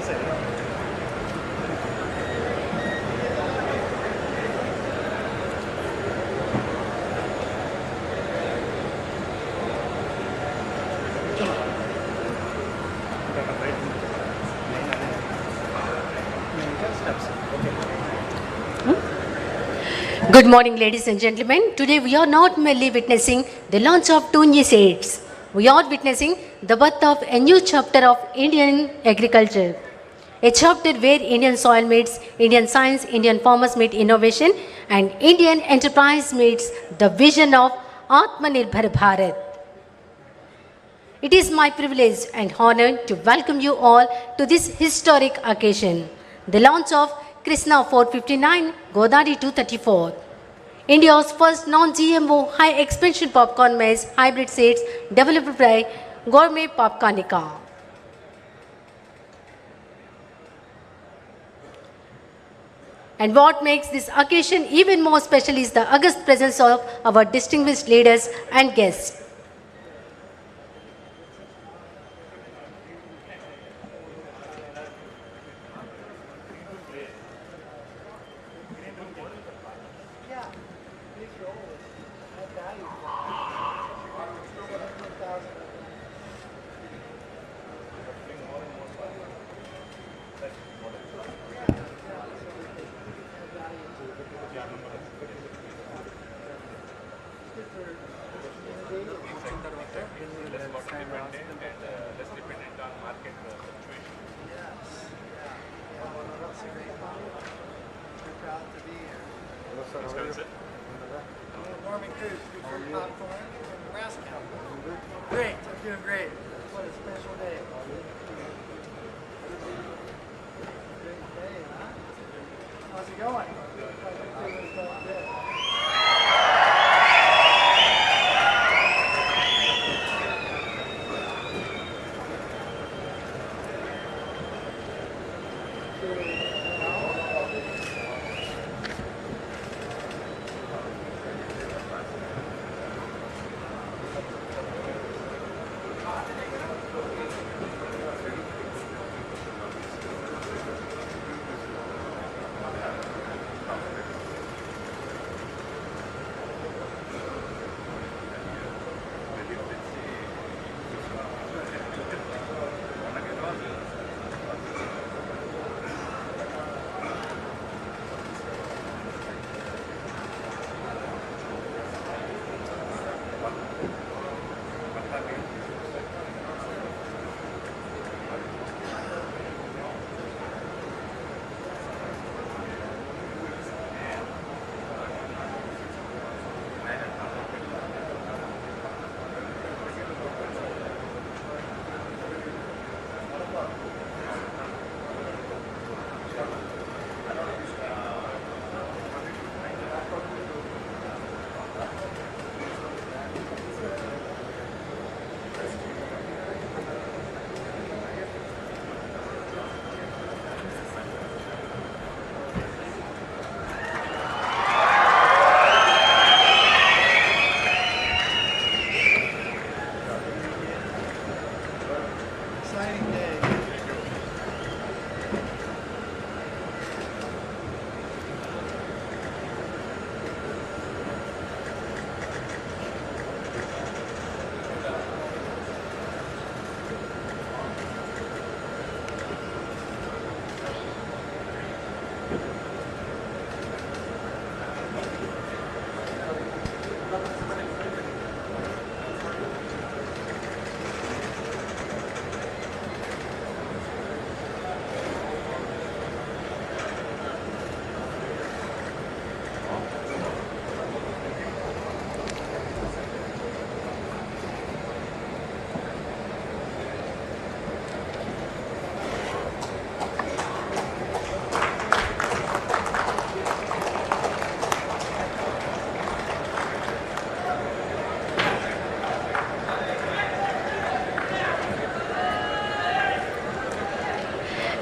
Good morning, ladies and gentlemen. Today we are not merely witnessing the launch of two new seeds. We are witnessing the birth of a new chapter of Indian agriculture. A chapter where Indian soil meets Indian science, Indian farmers meet innovation, and Indian enterprise meets the vision of Atmanirbhar Bharat. It is my privilege and honor to welcome you all to this historic occasion, the launch of Krishna 459, Godari 234. India's first non-GMO high-expansion popcorn maize hybrid seeds developed by Gourmet Popcornica. And what makes this occasion even more special is the august presence of our distinguished leaders and guests. Great, I'm doing great. What a special day. Great day, huh? How's it going?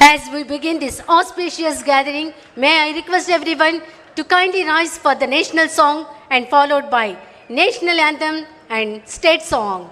As we begin this auspicious gathering, may I request everyone to kindly rise for the national song and followed by national anthem and state song.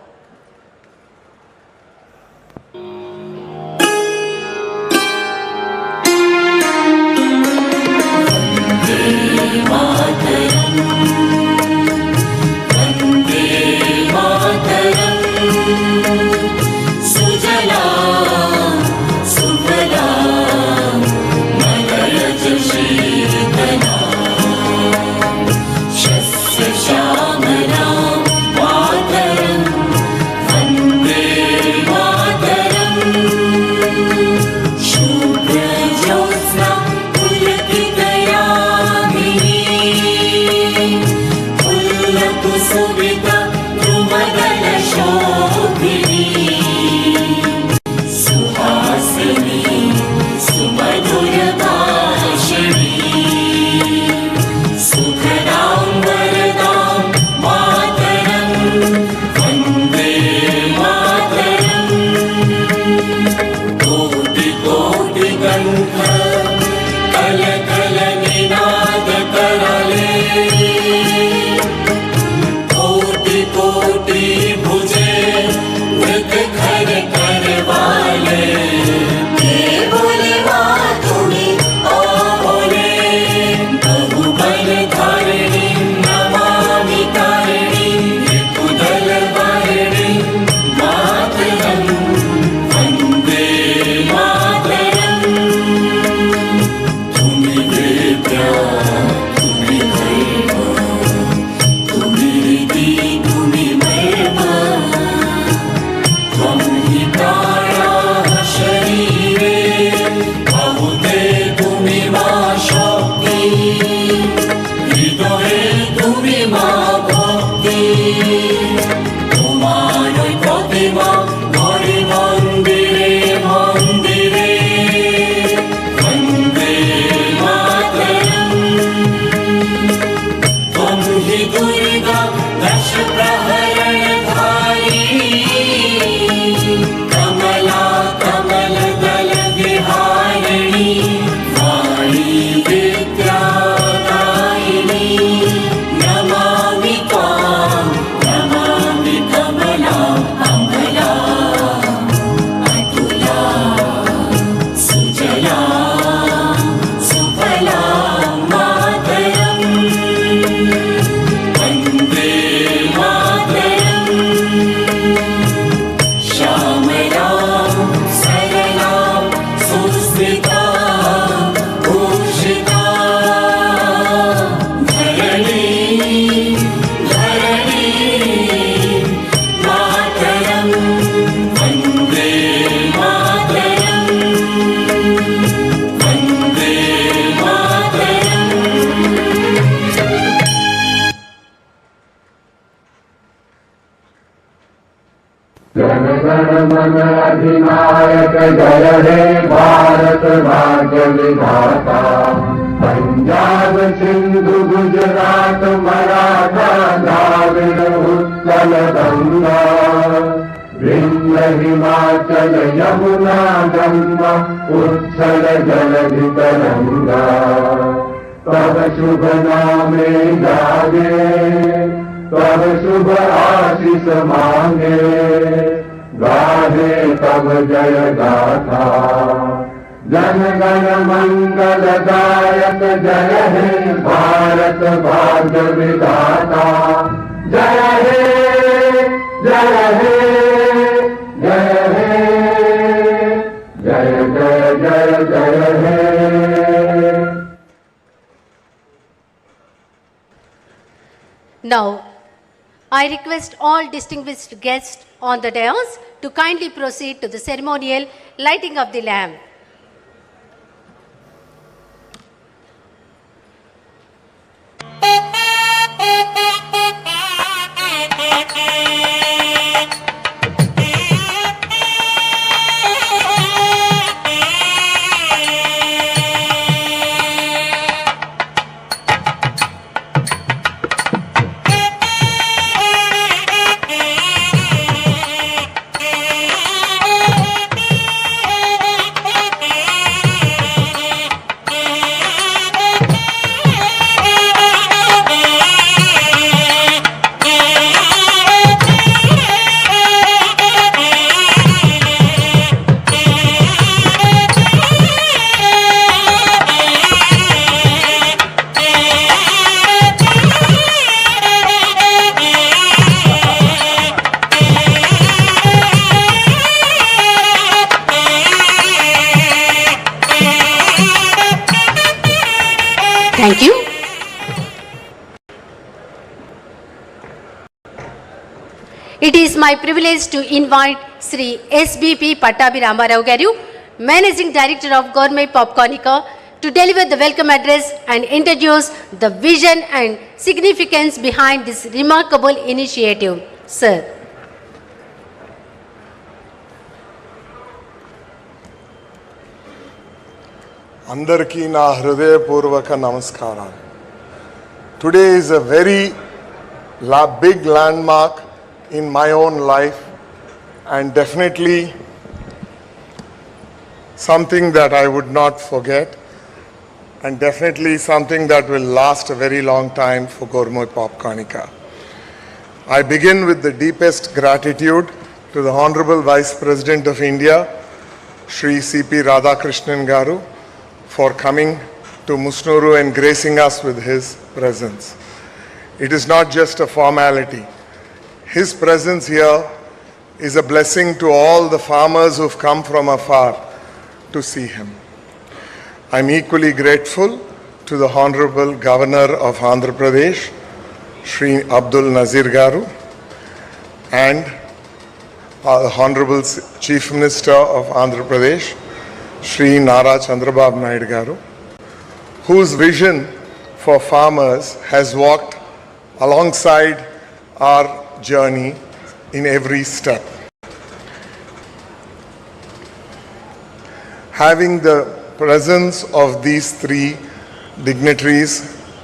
जीवन अधिनायक जय हे भारत भाग्य विधाता। पंजाब सिंधु गुजरात मराठा द्राविड़ उत्कल गंगा, विंध्य हिमाचल यमुना गंगा उच्छल जलधि तरंगा। तब शुभ नामे जागे, तब शुभ आशीष मांगे, गाहे तब जय गाथा। जन गण मंगल दायक जय हे भारत भाग्य विधाता। जय हे जय हे जय हे जय जय जय जय हे। Now, I request all distinguished guests on the dais to kindly proceed to the ceremonial lighting of the lamp. Thank you. It is my privilege to invite Sri SBP Pattabi Ramarao Garu, Managing Director of Gourmet Popcornica, to deliver the welcome address and introduce the vision and significance behind this remarkable initiative. Sir. అందరికీ నా హృదయపూర్వక నమస్కారాలు. Today is a very big landmark in my own life and definitely something that I would not forget and definitely something that will last a very long time for Gourmet Popcornica. I begin with the deepest gratitude to the Honorable Vice President of India, Shri C.P. Radhakrishnan Garu, for coming to Musnuru and gracing us with his presence. It is not just a formality. His presence here is a blessing to all the farmers who've come from afar to see him. I'm equally grateful to the Honorable Governor of Andhra Pradesh, Shri Abdul Nazir Garu, and the Honorable Chief Minister of Andhra Pradesh, Shri Chandrababu Naidu Garu, whose vision for farmers has walked alongside our journey in every step. Having the presence of these three dignitaries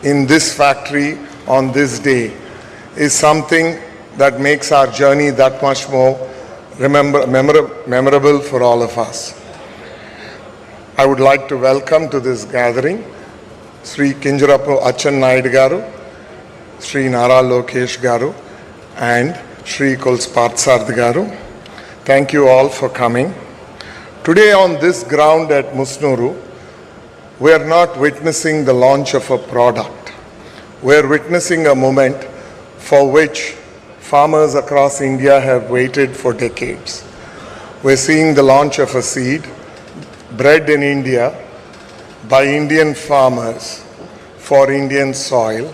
in this factory on this day is something that makes our journey that much more memorable for all of us. I would like to welcome to this gathering Sri Kinjarapu Achan Naidu Garu, Sri Lokesh Garu, and Sri Kolspartsarth Garu. Thank you all for coming. Today on this ground at Musnuru, we are not witnessing the launch of a product. We are witnessing a moment for which farmers across India have waited for decades. We are seeing the launch of a seed bred in India by Indian farmers for Indian soil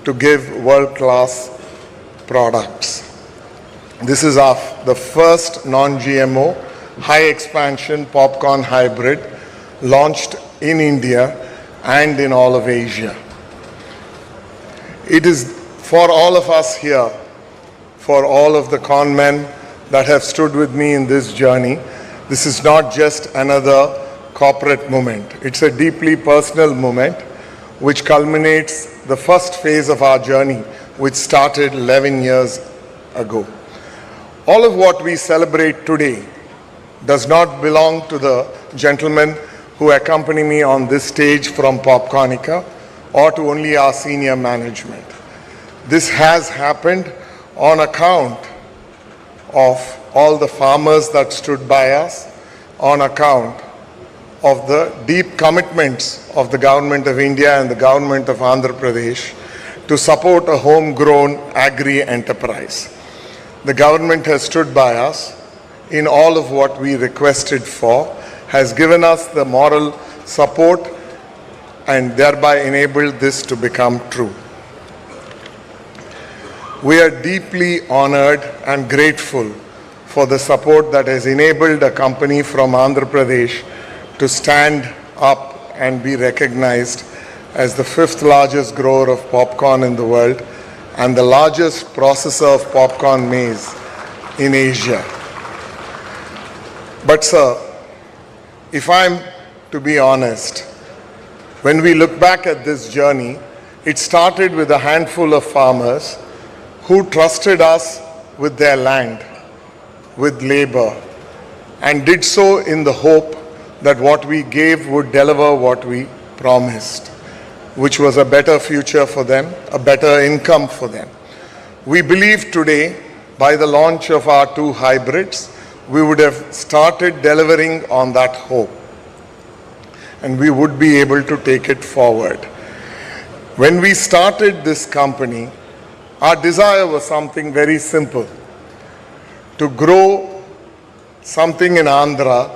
to give world-class products. This is the first non-GMO high expansion popcorn hybrid launched in India and in all of Asia. It is for all of us here, for all of the con men that have stood with me in this journey. This is not just another corporate moment. It's a deeply personal moment which culminates the first phase of our journey, which started 11 years ago. All of what we celebrate today does not belong to the gentlemen who accompany me on this stage from Popcornica or to only our senior management. This has happened on account of all the farmers that stood by us, on account of the deep commitments of the Government of India and the Government of Andhra Pradesh to support a homegrown agri-enterprise. The government has stood by us in all of what we requested for, has given us the moral support and thereby enabled this to become true. We are deeply honored and grateful for the support that has enabled a company from Andhra Pradesh to stand up and be recognized as the 5th largest grower of popcorn in the world and the largest processor of popcorn maize in Asia. But sir, if I'm to be honest, when we look back at this journey, it started with a handful of farmers who trusted us with their land, with labor, and did so in the hope that what we gave would deliver what we promised, which was a better future for them, a better income for them. We believe today, by the launch of our 2 hybrids, we would have started delivering on that hope, and we would be able to take it forward. When we started this company, our desire was something very simple: to grow something in Andhra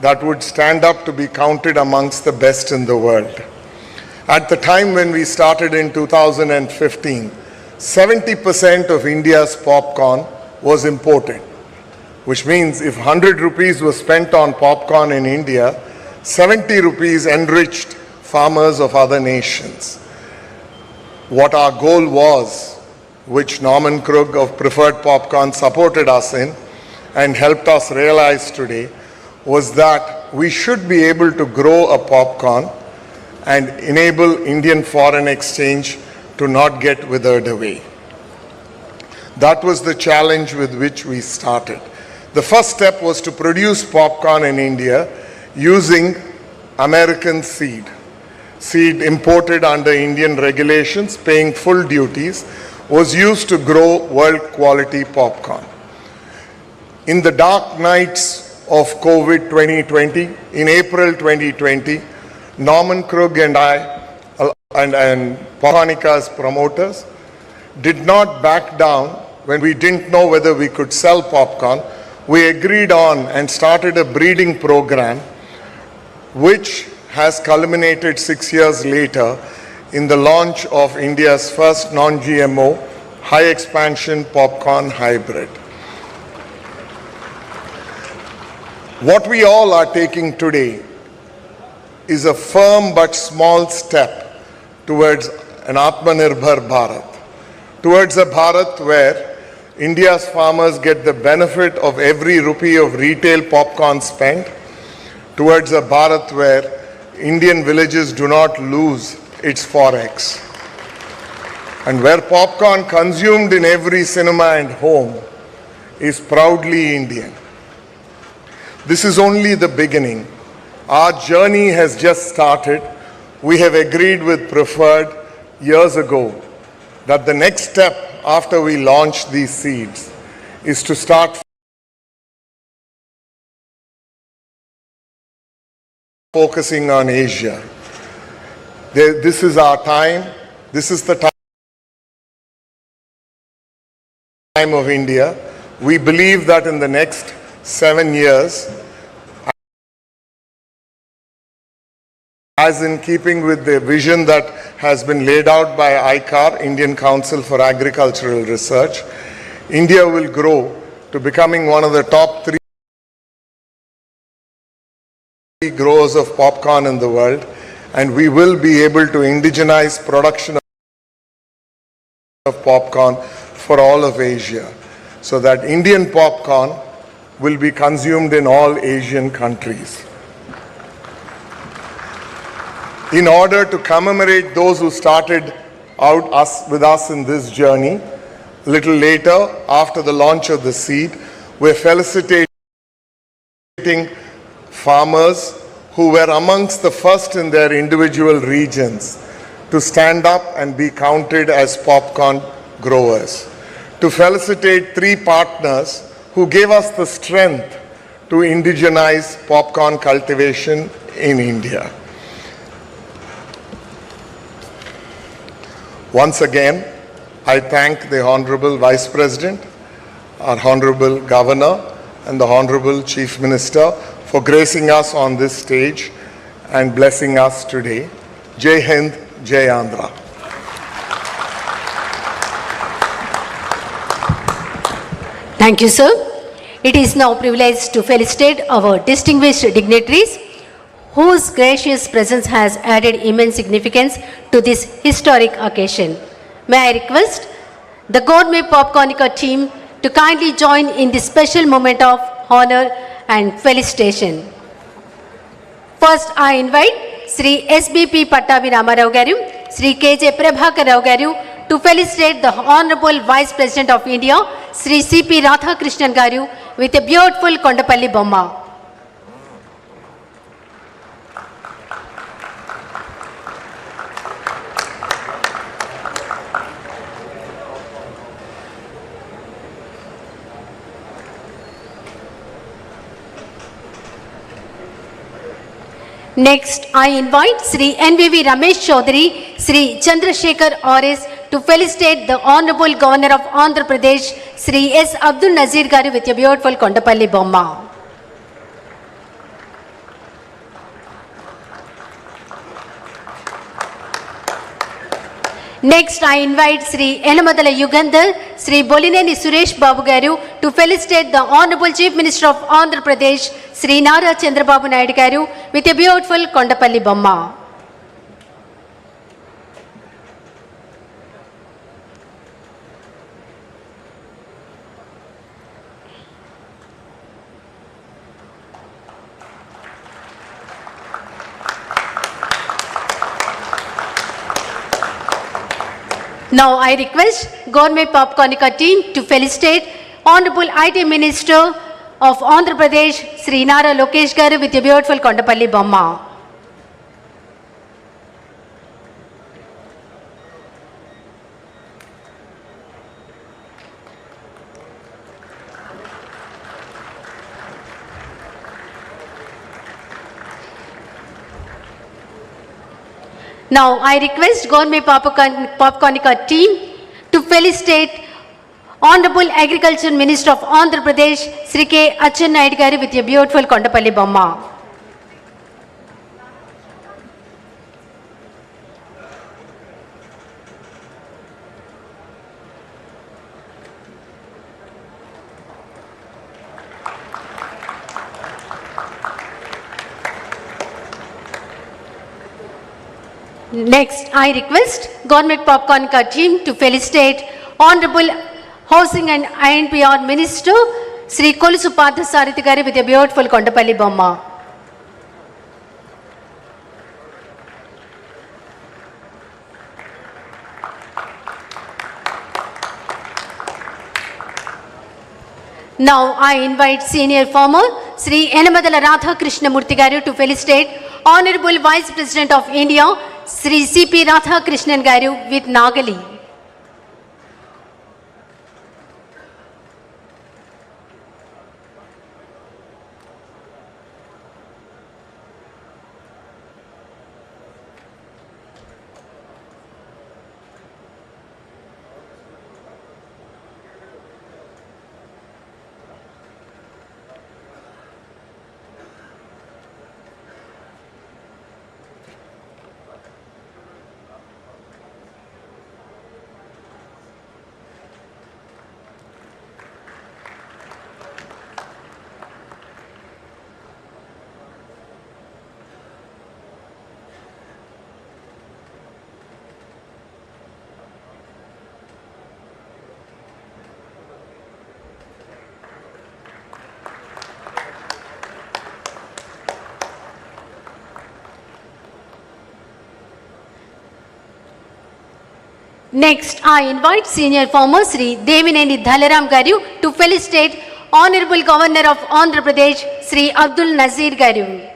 that would stand up to be counted amongst the best in the world. At the time when we started in 2015, 70% of India's popcorn was imported, which means if 100 rupees was spent on popcorn in India, 70 rupees enriched farmers of other nations. What our goal was, which Norman Krug of Preferred Popcorn supported us in and helped us realize today, was that we should be able to grow a popcorn and enable Indian foreign exchange to not get withered away. That was the challenge with which we started. The first step was to produce popcorn in India using American seed imported under Indian regulations, paying full duties, was used to grow world quality popcorn. In the dark nights of COVID 2020, in April 2020, Norman Krug and I and Popcornica's promoters did not back down when we didn't know whether we could sell popcorn. We agreed on and started a breeding program which has culminated 6 years later in the launch of India's first non-GMO high expansion popcorn hybrid. What we all are taking today is a firm but small step towards an Atmanirbhar Bharat, towards a Bharat where India's farmers get the benefit of every rupee of retail popcorn spent, towards a Bharat where Indian villages do not lose its forex, and where popcorn consumed in every cinema and home is proudly Indian. This is only the beginning. Our journey has just started. We have agreed with Preferred years ago that the next step after we launch these seeds is to start focusing on Asia. This is our time. This is the time of India. We believe that in the next 7 years, as in keeping with the vision that has been laid out by ICAR, Indian Council for Agricultural Research, India will grow to becoming one of the top 3 growers of popcorn in the world, and we will be able to indigenize production of popcorn for all of Asia. so that Indian popcorn will be consumed in all Asian countries. In order to commemorate those who started out with us in this journey, a little later, after the launch of the seed, we're felicitating farmers who were amongst the first in their individual regions to stand up and be counted as popcorn growers. To felicitate 3 partners who gave us the strength to indigenize popcorn cultivation in India. Once again, I thank the Honorable Vice President, our Honorable Governor, and the Honorable Chief Minister for gracing us on this stage and blessing us today. Jai Hind, Jai Andhra. Thank you, sir. It is now a privilege to felicitate our distinguished dignitaries whose gracious presence has added immense significance to this historic occasion. May I request the Gourmet Popcornica team to kindly join in this special moment of honor and felicitation. First, I invite Sri SBP Pattavi Ramarao Garu, Sri KJ Prabhakar Rao Garu to felicitate the Honorable Vice President of India, Sri CP Radhakrishnan Garu with a beautiful Kondapalli Bomma. Next, I invite Sri NVV Ramesh Chaudhary, Sri Chandrasekhar Oris to felicitate the Honorable Governor of Andhra Pradesh, Sri S. Abdul Nazir Garu with a beautiful Kondapalli Bomma. Next, I invite Sri Enamadala Yugandhar, Sri Bolineni Suresh Babu Garu to felicitate the Honorable Chief Minister of Andhra Pradesh, Sri Nara Chandrababu Naidu Garu with a beautiful Kondapalli Bomma. Now I request Gourmet Popcornica team to felicitate Honorable IT Minister of Andhra Pradesh, Sri Nara Lokesh Garu with a beautiful Kondapalli Bomma. Now I request Gourmet Popcornica team to felicitate Honorable Agriculture Minister of Andhra Pradesh, Sri K. Achennayidu Garu with a beautiful Kondapalli Bomma. Next, I request Gourmet Popcornica team to felicitate Honorable Housing and INPR Minister Sri Kolusu Parthasarathy Garu with a beautiful Kondapalli Bomma. Now I invite Senior Farmer Sri Enamadala Radhakrishna Garu to felicitate Honorable Vice President of India Sri CP Radhakrishnan Garu with Nagali. Next, I invite Senior Farmer Sri Devineni Dhalaram Garu to felicitate Honorable Governor of Andhra Pradesh Sri Abdul Nazir Garu.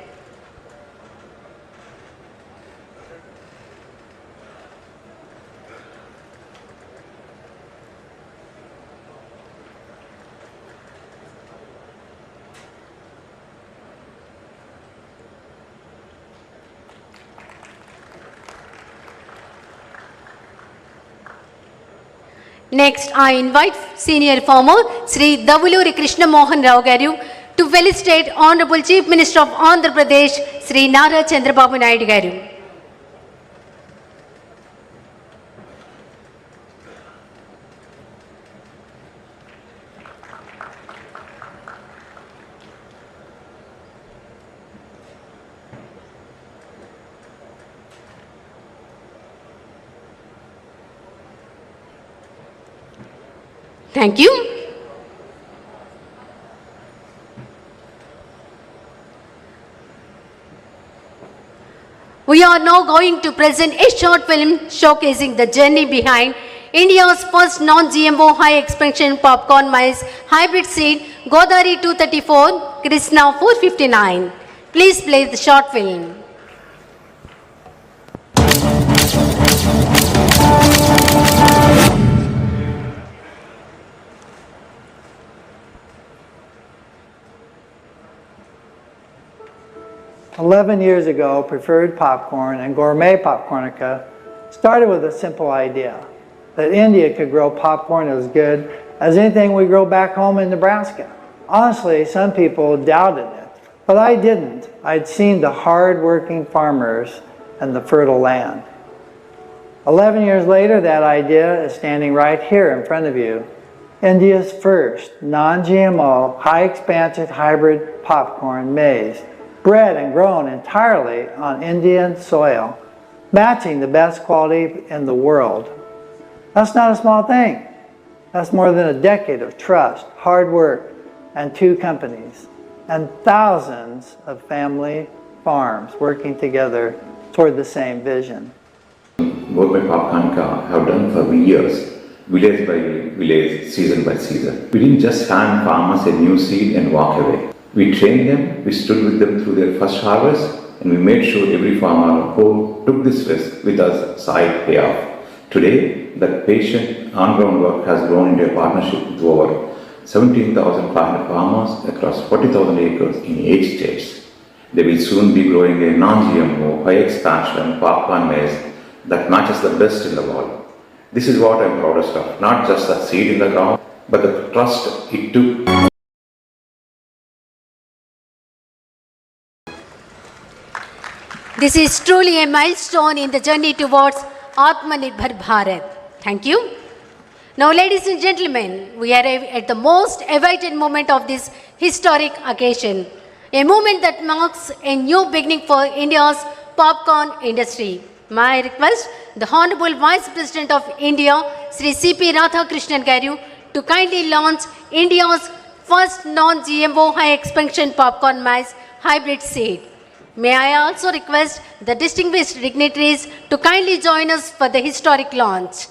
Next, I invite Senior Farmer Sri Davuluri Krishna Mohan Rao Garu to felicitate Honorable Chief Minister of Andhra Pradesh Sri Nara Chandrababu Naidu Garu. Thank you. We are now going to present a short film showcasing the journey behind India's first non-GMO high-expansion popcorn maize hybrid seed, Godari 234, Krishna 459. Please play the short film. "11 years ago, preferred popcorn and gourmet popcornica started with a simple idea that India could grow popcorn as good as anything we grow back home in Nebraska. Honestly, some people doubted it, but I didn't. I'd seen the hard-working farmers and the fertile land. 11 years later, that idea is standing right here in front of you. India's first non-GMO, high-expansion hybrid popcorn maize, bred and grown entirely on Indian soil, matching the best quality in the world. That's not a small thing. That's more than a decade of trust, hard work, and 2 companies, and thousands of family farms working together toward the same vision. Gourmet popcornica have done for years, village by village, season by season. We didn't just hand farmers a new seed and walk away. We trained them, we stood with them through their first harvest, and we made sure every farmer who took this risk with us saw it pay off. Today, that patient on-ground work has grown into a partnership with over 17,500 farmers across 40,000 acres in 8 states. They will soon be growing a non-GMO, high-expansion popcorn maize that matches the best in the world. This is what I'm proudest of, not just the seed in the ground, but the trust it took. This is truly a milestone in the journey towards Atmanirbhar Bharat. Thank you. Now, ladies and gentlemen, we arrive at the most awaited moment of this historic occasion, a moment that marks a new beginning for India's popcorn industry. May I request the Honorable Vice President of India, Sri C.P. Radhakrishnan Garu, to kindly launch India's first non-GMO high-expansion popcorn maize hybrid seed. May I also request the distinguished dignitaries to kindly join us for the historic launch.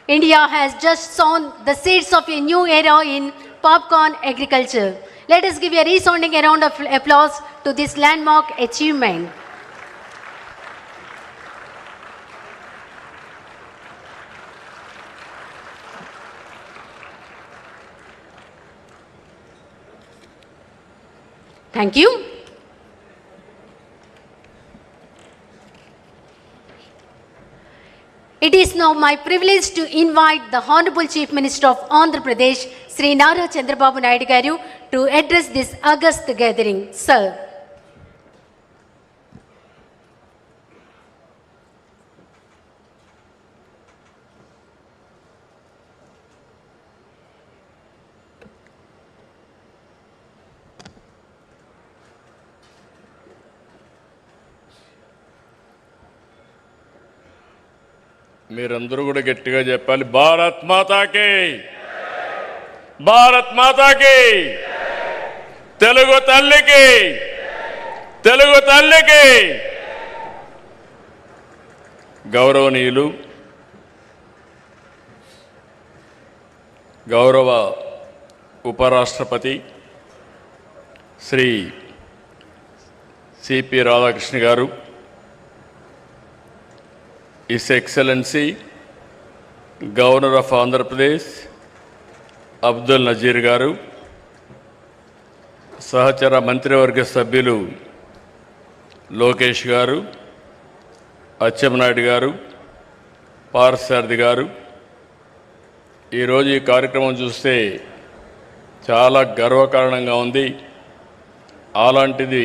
India has just sown the seeds of a new era in popcorn agriculture. Let us give a resounding round of applause to this landmark achievement. Thank you. It is now my privilege to invite the Honorable Chief Minister of Andhra Pradesh, Sri Nara Chandrababu Naidu Garu, to address this august gathering. Sir. మీరందరూ కూడా గట్టిగా చెప్పాలి, భారత్ మాతాకి. భారత్ మాతాకి, తెలుగు తల్లికి, తెలుగు తల్లికి. గౌరవనీయులు, గౌరవ ఉపరాష్ట్రపతి శ్రీ సిపి రాధాకృష్ణ గారు, His Excellency governor of Andhra Pradesh Abdul Nazir గారు, సహచర మంత్రివర్గ సభ్యులు లోకేష్ గారు, అచ్చెన్నాయుడు గారు, పార్సారథి గారు, ఈరోజు ఈ కార్యక్రమం చూస్తే చాలా గర్వకారణంగా ఉంది. అలాంటిది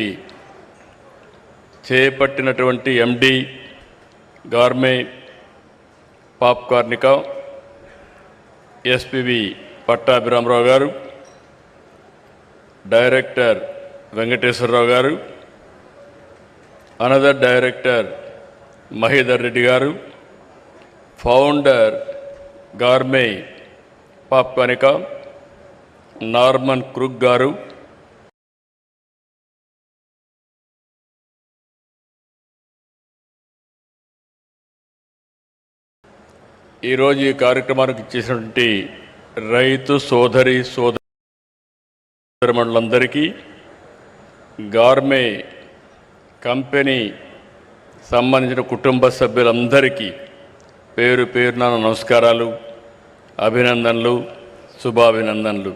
చేపట్టినటువంటి ఎండి గార్మే పాప్కార్నిక ఎస్పివి పట్టాభిరామరావు గారు, డైరెక్టర్ వెంకటేశ్వరరావు గారు, అనదర్ డైరెక్టర్ మహేదర్ రెడ్డి గారు, ఫౌండర్ గార్మే పాప్కార్నిక నార్మన్ క్రూక్ గారు, ఈరోజు ఈ కార్యక్రమానికి ఇచ్చేసినటువంటి రైతు సోదరి సోదరులందరికీ, గార్మే కంపెనీ సంబంధించిన కుటుంబ సభ్యులందరికీ పేరు పేరున నమస్కారాలు, అభినందనలు, శుభాభినందనలు.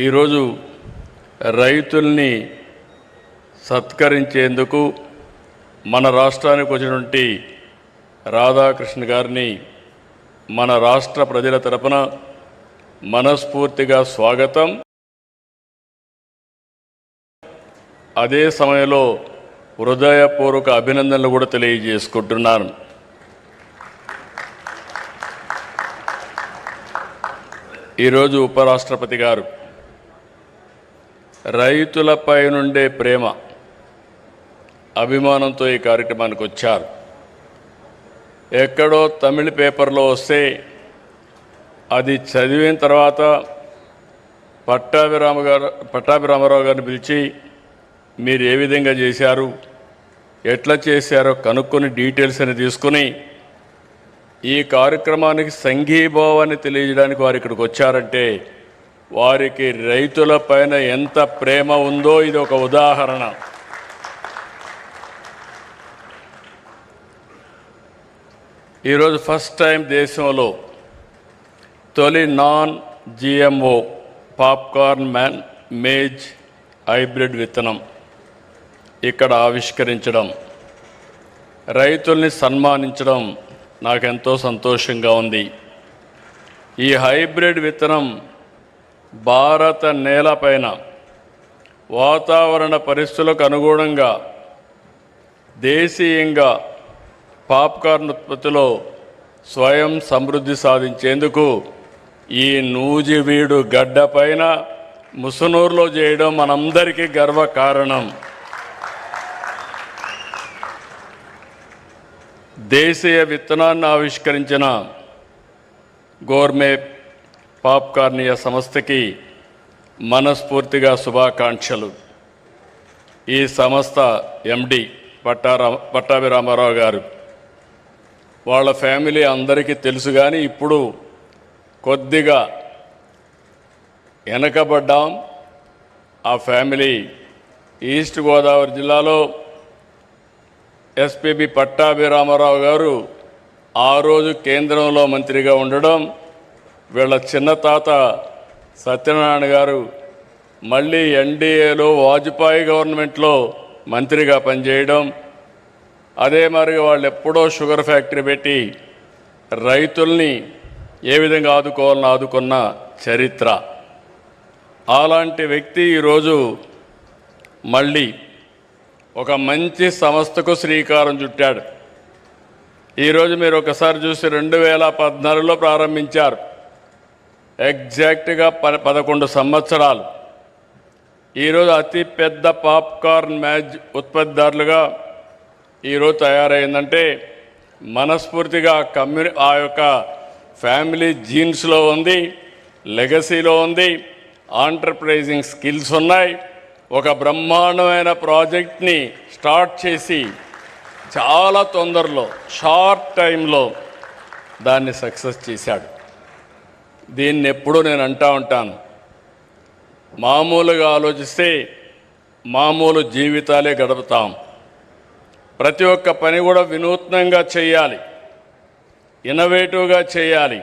ఈరోజు రైతుల్ని సత్కరించేందుకు మన రాష్ట్రానికి వచ్చినటువంటి రాధాకృష్ణ గారిని మన రాష్ట్ర ప్రజల తరపున మనస్ఫూర్తిగా స్వాగతం. అదే సమయంలో హృదయపూర్వక అభినందనలు కూడా తెలియజేసుకుంటున్నాను. ఈరోజు ఉపరాష్ట్రపతి గారు రైతులపై నుండే ప్రేమ, అభిమానంతో ఈ కార్యక్రమానికి వచ్చారు. ఎక్కడో తమిళ పేపర్లో వస్తే అది చదివిన తర్వాత పట్టాభిరామరావు గారిని పిలిచి మీరు ఏ విధంగా చేశారు, ఎట్లా చేశారో కనుక్కొని డీటెయిల్స్ అని తీసుకుని ఈ కార్యక్రమానికి సంఘీభావాన్ని తెలియజేయడానికి వారు ఇక్కడికి వచ్చారంటే వారికి రైతుల పైన ఎంత ప్రేమ ఉందో ఇది ఒక ఉదాహరణ. ఈరోజు ఫస్ట్ టైం దేశంలో తొలి నాన్-GMO పాప్కార్న్ మేజ్ హైబ్రిడ్ విత్తనం ఇక్కడ ఆవిష్కరించడం, రైతుల్ని సన్మానించడం నాకెంతో సంతోషంగా ఉంది. ఈ హైబ్రిడ్ విత్తనం భారత నేలపైన వాతావరణ పరిస్థితులకు అనుగుణంగా దేశీయంగా పాప్కార్న్ ఉత్పత్తిలో స్వయం సమృద్ధి సాధించేందుకు ఈ నూజివీడు గడ్డపైన ముసునూరులో చేయడం మనందరికీ గర్వకారణం. దేశీయ విత్తనాన్ని ఆవిష్కరించిన గోర్మే పాప్కార్నియా సంస్థకి మనస్ఫూర్తిగా శుభాకాంక్షలు. ఈ సంస్థ ఎండి పట్టాభిరామరావు గారు, వాళ్ళ ఫ్యామిలీ అందరికీ తెలుసు. కానీ ఇప్పుడు కొద్దిగా వెనకబడ్డాం. ఆ ఫ్యామిలీ ఈస్ట్ గోదావరి జిల్లాలో ఎస్పిబి పట్టాభిరామరావు గారు ఆ రోజు కేంద్రంలో మంత్రిగా ఉండడం, వీళ్ళ చిన్న తాత సత్యనారాయణ గారు మళ్ళీ ఎన్డీఏలో వాజ్పేయి గవర్నమెంట్లో మంత్రిగా పనిచేయడం, అదే మరి వాళ్ళు ఎప్పుడో షుగర్ ఫ్యాక్టరీ పెట్టి రైతుల్ని ఏ విధంగా ఆదుకోవాలని ఆదుకున్న చరిత్ర. అలాంటి వ్యక్తి ఈరోజు మళ్ళీ ఒక మంచి సంస్థకు శ్రీకారం చుట్టాడు. ఈరోజు మీరు ఒకసారి చూసి 2014లో ప్రారంభించారు. ఎగ్జాక్ట్గా 11 సంవత్సరాలు. ఈరోజు అతి పెద్ద పాప్కార్న్ మ్యాజ్ ఉత్పత్తిదారులుగా ఈరోజు తయారైందంటే మనస్ఫూర్తిగా ఆ యొక్క ఫ్యామిలీ జీన్స్లో ఉంది. లెగసీలో ఉంది, ఆంటర్ప్రైజింగ్ స్కిల్స్ ఉన్నాయి. ఒక బ్రహ్మాండమైన ప్రాజెక్ట్ని స్టార్ట్ చేసి చాలా తొందరలో షార్ట్ టైంలో దాన్ని సక్సెస్ చేశాడు. దీన్ని ఎప్పుడూ నేను అంటూ ఉంటాను, మామూలుగా ఆలోచిస్తే మామూలు జీవితాలే గడుపుతాం. ప్రతి ఒక్క పని కూడా వినూత్నంగా చేయాలి, ఇన్నోవేటివ్గా చేయాలి,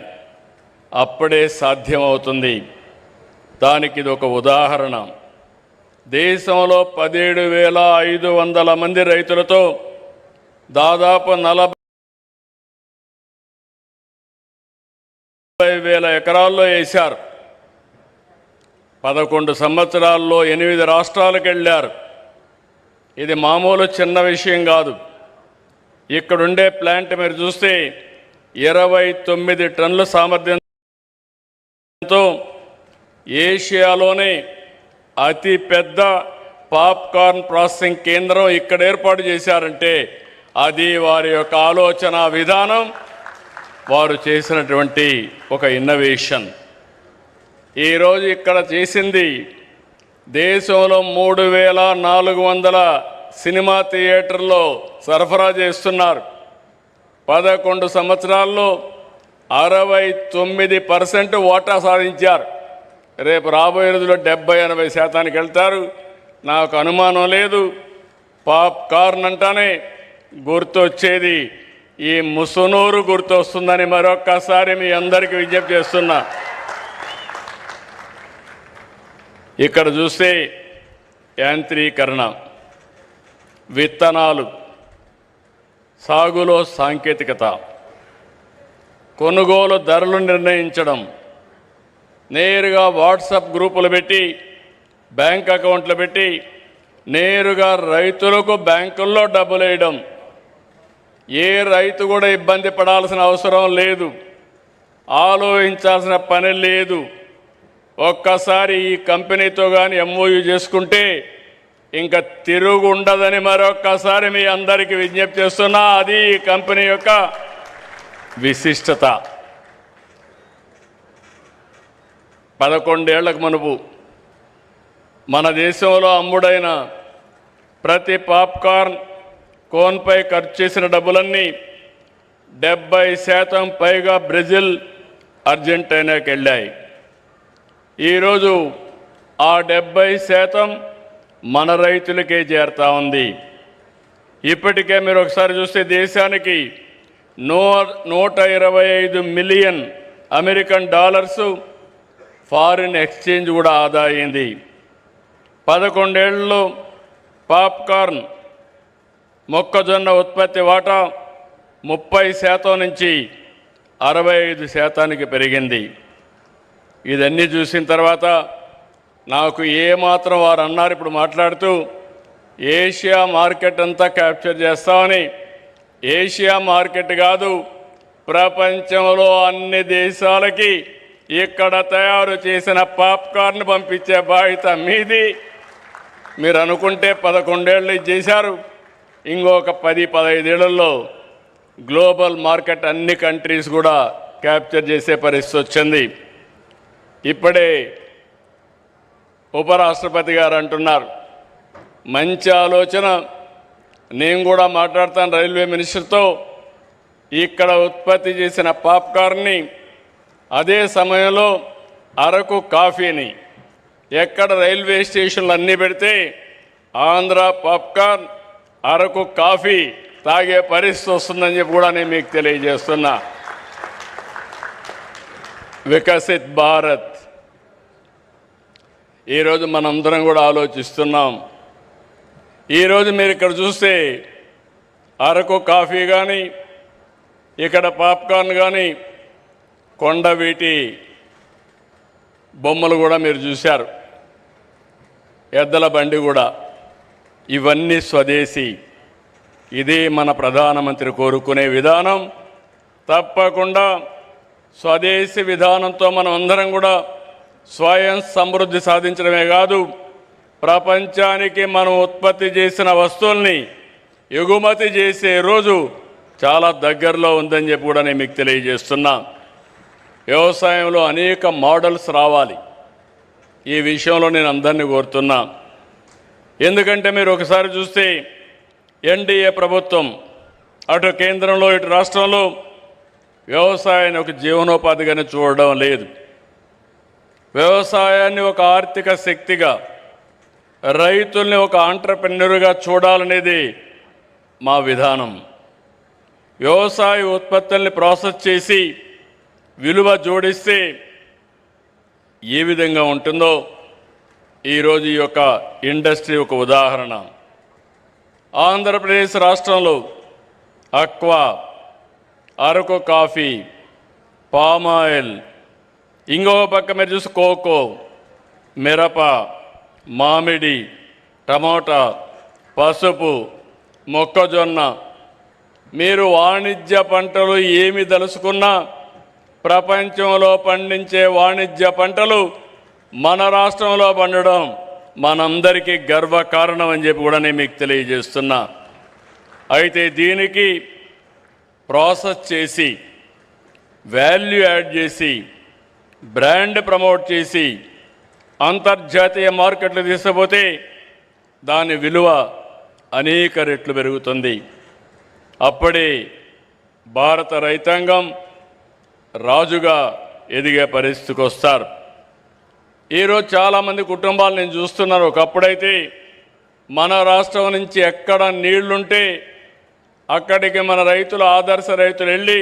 అప్పుడే సాధ్యమవుతుంది. దానికి ఇది ఒక ఉదాహరణ. దేశంలో 17,500 మంది రైతులతో దాదాపు 40,000 ఎకరాల్లో వేశారు. 11 సంవత్సరాల్లో 8 రాష్ట్రాలకు వెళ్ళారు. ఇది మామూలు చిన్న విషయం కాదు. ఇక్కడుండే ప్లాంట్ మీరు చూస్తే 29 టన్నుల సామర్థ్యంతో ఏషియాలోనే అతి పెద్ద పాప్కార్న్ ప్రాసెసింగ్ కేంద్రం ఇక్కడ ఏర్పాటు చేశారంటే అది వారి యొక్క ఆలోచన విధానం, వారు చేసినటువంటి ఒక ఇన్నోవేషన్. ఈరోజు ఇక్కడ చేసింది దేశంలో 3,400 సినిమా థియేటర్లో సరఫరా చేస్తున్నారు. 11 సంవత్సరాల్లో 69% వాటా సాధించారు. రేపు రాబోయే రోజుల్లో 70-80% వెళ్తారు. నాకు అనుమానం లేదు. పాప్కార్న్ అంటానే గుర్తొచ్చేది ఈ ముసునూరు గుర్తొస్తుందని మరొక్కసారి మీ అందరికీ విజ్ఞప్తి చేస్తున్నా. ఇక్కడ చూస్తే యాంత్రీకరణ, విత్తనాలు, సాగులో సాంకేతికత, కొనుగోలు ధరలు నిర్ణయించడం, నేరుగా వాట్సాప్ గ్రూపులు పెట్టి, బ్యాంక్ అకౌంట్లు పెట్టి నేరుగా రైతులకు బ్యాంకుల్లో డబ్బులు వేయడం. ఏ రైతు కూడా ఇబ్బంది పడాల్సిన అవసరం లేదు, ఆలోచించాల్సిన పని లేదు. ఒక్కసారి ఈ కంపెనీతో కానీ ఎంఓయూ చేసుకుంటే ఇంకా తిరుగు ఉండదని మరొక్కసారి మీ అందరికీ విజ్ఞప్తి చేస్తున్నా. అది ఈ కంపెనీ యొక్క విశిష్టత. 11 ఏళ్లకు మునుపు మన దేశంలో అమ్ముడైన ప్రతి పాప్కార్న్ కోన్పై ఖర్చు చేసిన డబ్బులన్నీ 70% పైగా బ్రెజిల్, అర్జెంటీనాకి వెళ్ళాయి. ఈరోజు ఆ 70% మన రైతులకే చేరుతా ఉంది. ఇప్పటికే మీరు ఒకసారి చూస్తే దేశానికి 125 million American dollars foreign exchange కూడా ఆదా అయింది. 11 ఏళ్లలో పాప్కార్న్ మొక్కజొన్న ఉత్పత్తి వాటా 30% నుంచి 65%కి పెరిగింది. ఇదన్నీ చూసిన తర్వాత నాకు ఏమాత్రం వారు అన్నారు ఇప్పుడు మాట్లాడుతూ, ఏషియా మార్కెట్ అంతా క్యాప్చర్ చేస్తామని. ఏషియా మార్కెట్ కాదు, ప్రపంచంలో అన్ని దేశాలకి ఇక్కడ తయారు చేసిన పాప్కార్న్ పంపించే బాధ్యత మీది. మీరు అనుకుంటే 11 ఏళ్ళు ఇది చేశారు, ఇంకొక 10-15 ఏళ్లలో గ్లోబల్ మార్కెట్ అన్ని కంట్రీస్ కూడా క్యాప్చర్ చేసే పరిస్థితి వచ్చింది. ఇప్పుడే ఉపరాష్ట్రపతి గారు అంటున్నారు, మంచి ఆలోచన. నేను కూడా మాట్లాడతాను రైల్వే మినిస్టర్తో. ఇక్కడ ఉత్పత్తి చేసిన పాప్కార్న్ని అదే సమయంలో అరకు కాఫీని ఎక్కడ రైల్వే స్టేషన్లు అన్నీ పెడితే ఆంధ్ర పాప్కార్న్, అరకు కాఫీ తాగే పరిస్థితి వస్తుందని చెప్పి కూడా నేను మీకు తెలియజేస్తున్నా. వికసిత్ భారత్ ఈరోజు మనందరం కూడా ఆలోచిస్తున్నాం. ఈరోజు మీరు ఇక్కడ చూస్తే అరకు కాఫీ కానీ, ఇక్కడ పాప్కార్న్ కానీ, కొండవీటి బొమ్మలు కూడా మీరు చూశారు, ఎద్దల బండి కూడా. ఇవన్నీ స్వదేశీ. ఇదే మన ప్రధానమంత్రి కోరుకునే విధానం. తప్పకుండా స్వదేశీ విధానంతో మనం అందరం కూడా స్వయం సమృద్ధి సాధించడమే కాదు, ప్రపంచానికి మనం ఉత్పత్తి చేసిన వస్తువుల్ని ఎగుమతి చేసే రోజు చాలా దగ్గరలో ఉందని చెప్పి కూడా నేను మీకు తెలియజేస్తున్నా. వ్యవసాయంలో అనేక మోడల్స్ రావాలి. ఈ విషయంలో నేను అందరినీ కోరుతున్నా. ఎందుకంటే మీరు ఒకసారి చూస్తే ఎన్డీఏ ప్రభుత్వం అటు కేంద్రంలో ఇటు రాష్ట్రంలో వ్యవసాయాన్ని ఒక జీవనోపాధిగానే చూడడం లేదు. వ్యవసాయాన్ని ఒక ఆర్థిక శక్తిగా, రైతుల్ని ఒక ఆంట్రప్రెన్యూర్గా చూడాలనేది మా విధానం. వ్యవసాయ ఉత్పత్తుల్ని ప్రాసెస్ చేసి విలువ జోడిస్తే ఏ విధంగా ఉంటుందో ఈరోజు ఈ యొక్క ఇండస్ట్రీ ఒక ఉదాహరణ. ఆంధ్రప్రదేశ్ రాష్ట్రంలో అక్వా, అరకు కాఫీ, పామాయిల్, ఇంకో పక్క మీరు చూసి కోకో, మిరప, మామిడి, టమోటా, పసుపు, మొక్కజొన్న, మీరు వాణిజ్య పంటలు ఏమి దలుచుకున్నా ప్రపంచంలో పండించే వాణిజ్య పంటలు మన రాష్ట్రంలో పండడం మనందరికీ గర్వకారణం అని చెప్పి కూడా నేను మీకు తెలియజేస్తున్నా. అయితే దీనికి ప్రాసెస్ చేసి, వాల్యూ యాడ్ చేసి, బ్రాండ్ ప్రమోట్ చేసి అంతర్జాతీయ మార్కెట్లు తీసుకుపోతే దాని విలువ అనేక రెట్లు పెరుగుతుంది. అప్పుడే భారత రైతాంగం రాజుగా ఎదిగే పరిస్థితికి వస్తారు. ఈరోజు చాలామంది కుటుంబాలు నేను చూస్తున్నాను. ఒకప్పుడైతే మన రాష్ట్రం నుంచి ఎక్కడ నీళ్లుంటే అక్కడికి మన రైతులు, ఆదర్శ రైతులు వెళ్ళి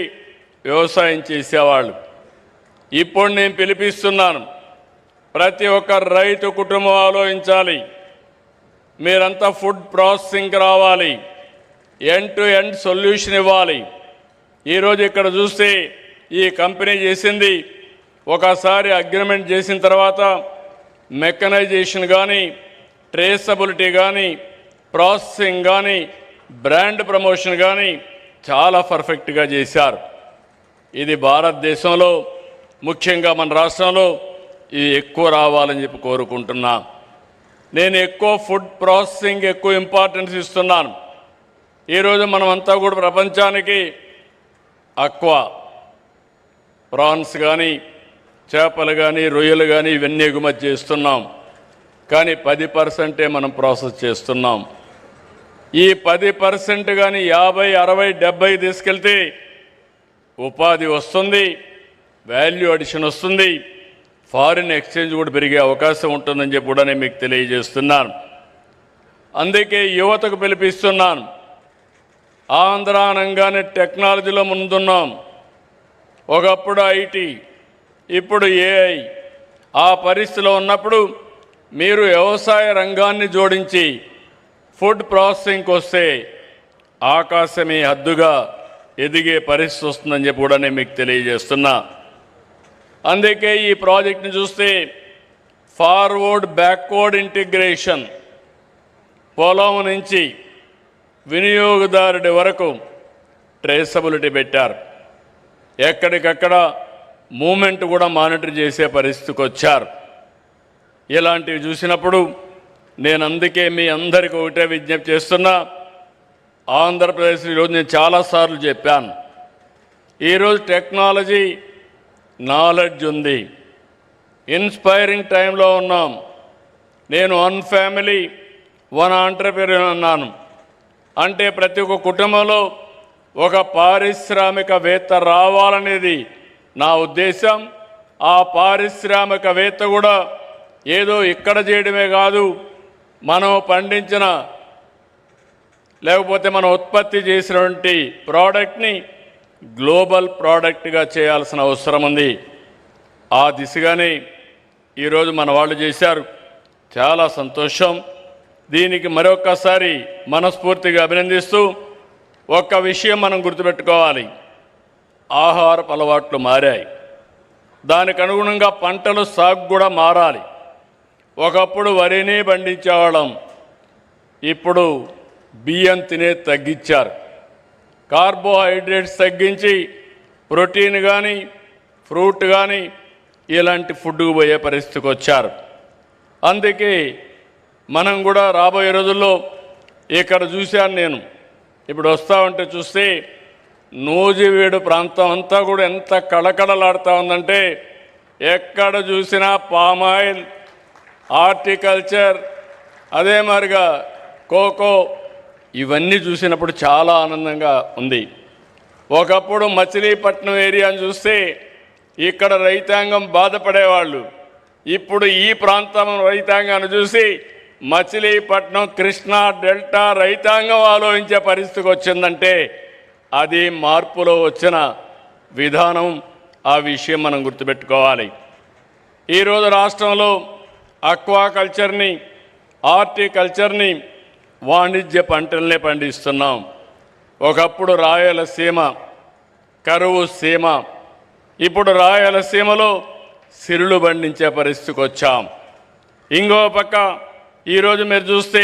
వ్యవసాయం చేసేవాళ్ళు. ఇప్పుడు నేను పిలిపిస్తున్నాను, ప్రతి ఒక్క రైతు కుటుంబం ఆలోచించాలి. మీరంతా ఫుడ్ ప్రాసెసింగ్కి రావాలి, ఎండ్ టు ఎండ్ సొల్యూషన్ ఇవ్వాలి. ఈరోజు ఇక్కడ చూస్తే ఈ కంపెనీ చేసింది, ఒకసారి అగ్రిమెంట్ చేసిన తర్వాత మెకనైజేషన్ కానీ, ట్రేసబిలిటీ కానీ, ప్రాసెసింగ్ కానీ, బ్రాండ్ ప్రమోషన్ కానీ చాలా పర్ఫెక్ట్గా చేశారు. ఇది భారతదేశంలో ముఖ్యంగా మన రాష్ట్రంలో ఇది ఎక్కువ రావాలని చెప్పి కోరుకుంటున్నా. నేను ఎక్కువ ఫుడ్ ప్రాసెసింగ్ ఎక్కువ ఇంపార్టెన్స్ ఇస్తున్నాను. ఈరోజు మనమంతా కూడా ప్రపంచానికి అక్వా, ప్రాన్స్ కానీ, చేపలు కానీ, రొయ్యలు కానీ ఇవన్నీ ఎగుమతి చేస్తున్నాం. కానీ 10% మనం ప్రాసెస్ చేస్తున్నాం. ఈ 10% కానీ 50, 60, 70 తీసుకెళ్తే ఉపాధి వస్తుంది, వాల్యూ అడిషన్ వస్తుంది, ఫారిన్ ఎక్స్చేంజ్ కూడా పెరిగే అవకాశం ఉంటుందని చెప్పి కూడా నేను మీకు తెలియజేస్తున్నాను. అందుకే యువతకు పిలిపిస్తున్నాను. ఆంధ్ర అనగానే టెక్నాలజీలో ముందున్నాం. ఒకప్పుడు ఐటీ, ఇప్పుడు ఏఐ. ఆ పరిస్థితిలో ఉన్నప్పుడు మీరు వ్యవసాయ రంగాన్ని జోడించి ఫుడ్ ప్రాసెసింగ్కి వస్తే ఆకాశమే హద్దుగా ఎదిగే పరిస్థితి వస్తుందని చెప్పి కూడా నేను మీకు తెలియజేస్తున్నా. అందుకే ఈ ప్రాజెక్ట్ని చూస్తే ఫార్వర్డ్ బ్యాక్వర్డ్ ఇంటిగ్రేషన్, పొలం నుంచి వినియోగదారుడి వరకు ట్రేసబిలిటీ పెట్టారు. ఎక్కడికక్కడ మూమెంట్ కూడా మానిటర్ చేసే పరిస్థితికి వచ్చారు. ఇలాంటివి చూసినప్పుడు నేను అందుకే మీ అందరికీ ఒకటే విజ్ఞప్తి చేస్తున్నా. ఆంధ్రప్రదేశ్ ఈరోజు నేను చాలాసార్లు చెప్పాను, ఈరోజు టెక్నాలజీ, నాలెడ్జ్ ఉంది, ఇన్స్పైరింగ్ టైంలో ఉన్నాం. నేను 1 ఫ్యామిలీ 1 ఆంట్రప్రెన్యూర్ అన్నాను. అంటే ప్రతి ఒక్క కుటుంబంలో ఒక పారిశ్రామికవేత్త రావాలనేది నా ఉద్దేశం. ఆ పారిశ్రామికవేత్త కూడా ఏదో ఇక్కడ చేయడమే కాదు, మనం పండించిన లేకపోతే మనం ఉత్పత్తి చేసినటువంటి ప్రోడక్ట్ని గ్లోబల్ ప్రోడక్ట్గా చేయాల్సిన అవసరం ఉంది. ఆ దిశగానే ఈరోజు మన వాళ్ళు చేశారు. చాలా సంతోషం. దీనికి మరొక్కసారి మనస్ఫూర్తిగా అభినందిస్తూ ఒక్క విషయం మనం గుర్తుపెట్టుకోవాలి, ఆహారపు అలవాట్లు మారాయి. దానికి అనుగుణంగా పంటలు సాగు కూడా మారాలి. ఒకప్పుడు వరినే పండించేవాళ్ళం, ఇప్పుడు బియ్యం తినే తగ్గించారు. కార్బోహైడ్రేట్స్ తగ్గించి ప్రోటీన్ కానీ, ఫ్రూట్ కానీ ఇలాంటి ఫుడ్కు పోయే పరిస్థితికి వచ్చారు. అందుకే మనం కూడా రాబోయే రోజుల్లో ఇక్కడ చూశాను నేను, ఇప్పుడు వస్తా ఉంటే చూస్తే నూజివీడు ప్రాంతం అంతా కూడా ఎంత కళకళలాడుతూ ఉందంటే ఎక్కడ చూసినా పామాయిల్, హార్టికల్చర్, అదే మరిగా కోకో, ఇవన్నీ చూసినప్పుడు చాలా ఆనందంగా ఉంది. ఒకప్పుడు మచిలీపట్నం ఏరియాను చూస్తే ఇక్కడ రైతాంగం బాధపడేవాళ్ళు. ఇప్పుడు ఈ ప్రాంతం రైతాంగాన్ని చూసి మచిలీపట్నం, కృష్ణా డెల్టా రైతాంగం ఆలోచించే పరిస్థితికి వచ్చిందంటే అది మార్పులో వచ్చిన విధానం. ఆ విషయం మనం గుర్తుపెట్టుకోవాలి. ఈరోజు రాష్ట్రంలో అక్వాకల్చర్ని, హార్టికల్చర్ని, వాణిజ్య పంటలనే పండిస్తున్నాం. ఒకప్పుడు రాయలసీమ కరువు సీమ, ఇప్పుడు రాయలసీమలో సిరులు పండించే పరిస్థితికి వచ్చాం. ఇంకో పక్క ఈరోజు మీరు చూస్తే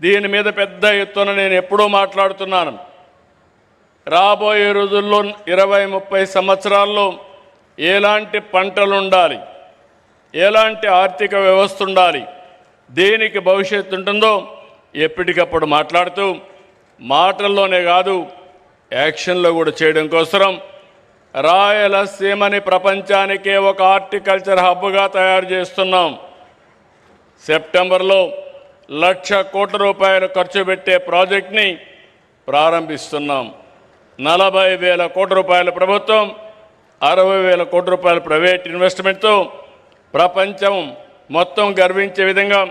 దీని మీద పెద్ద ఎత్తున నేను ఎప్పుడూ మాట్లాడుతున్నాను. రాబోయే రోజుల్లో 20-30 సంవత్సరాల్లో ఎలాంటి పంటలు ఉండాలి, ఎలాంటి ఆర్థిక వ్యవస్థ ఉండాలి, దేనికి భవిష్యత్తు ఉంటుందో ఎప్పటికప్పుడు మాట్లాడుతూ మాటల్లోనే కాదు యాక్షన్లో కూడా చేయడం కోసం రాయలసీమని ప్రపంచానికే ఒక హార్టికల్చర్ హబ్గా తయారు చేస్తున్నాం. సెప్టెంబర్లో 1,00,000 కోట్ల రూపాయలు ఖర్చు పెట్టే ప్రాజెక్ట్ని ప్రారంభిస్తున్నాం. 40,000 కోట్ల రూపాయల ప్రభుత్వం, 60,000 కోట్ల రూపాయల ప్రైవేట్ ఇన్వెస్ట్మెంట్తో ప్రపంచం మొత్తం గర్వించే విధంగా,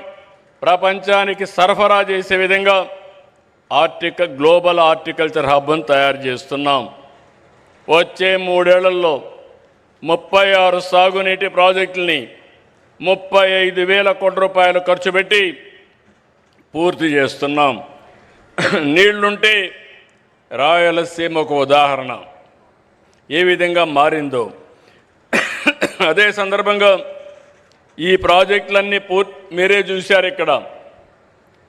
ప్రపంచానికి సరఫరా చేసే విధంగా గ్లోబల్ హార్టికల్చర్ హబ్ను తయారు చేస్తున్నాం. వచ్చే 3 ఏళ్లలో 36 సాగునీటి ప్రాజెక్టుల్ని 35,000 కోట్ల రూపాయలు ఖర్చు పెట్టి పూర్తి చేస్తున్నాం. నీళ్లుంటే రాయలసీమ ఒక ఉదాహరణ ఏ విధంగా మారిందో. అదే సందర్భంగా ఈ ప్రాజెక్టులన్నీ మీరే చూశారు. ఇక్కడ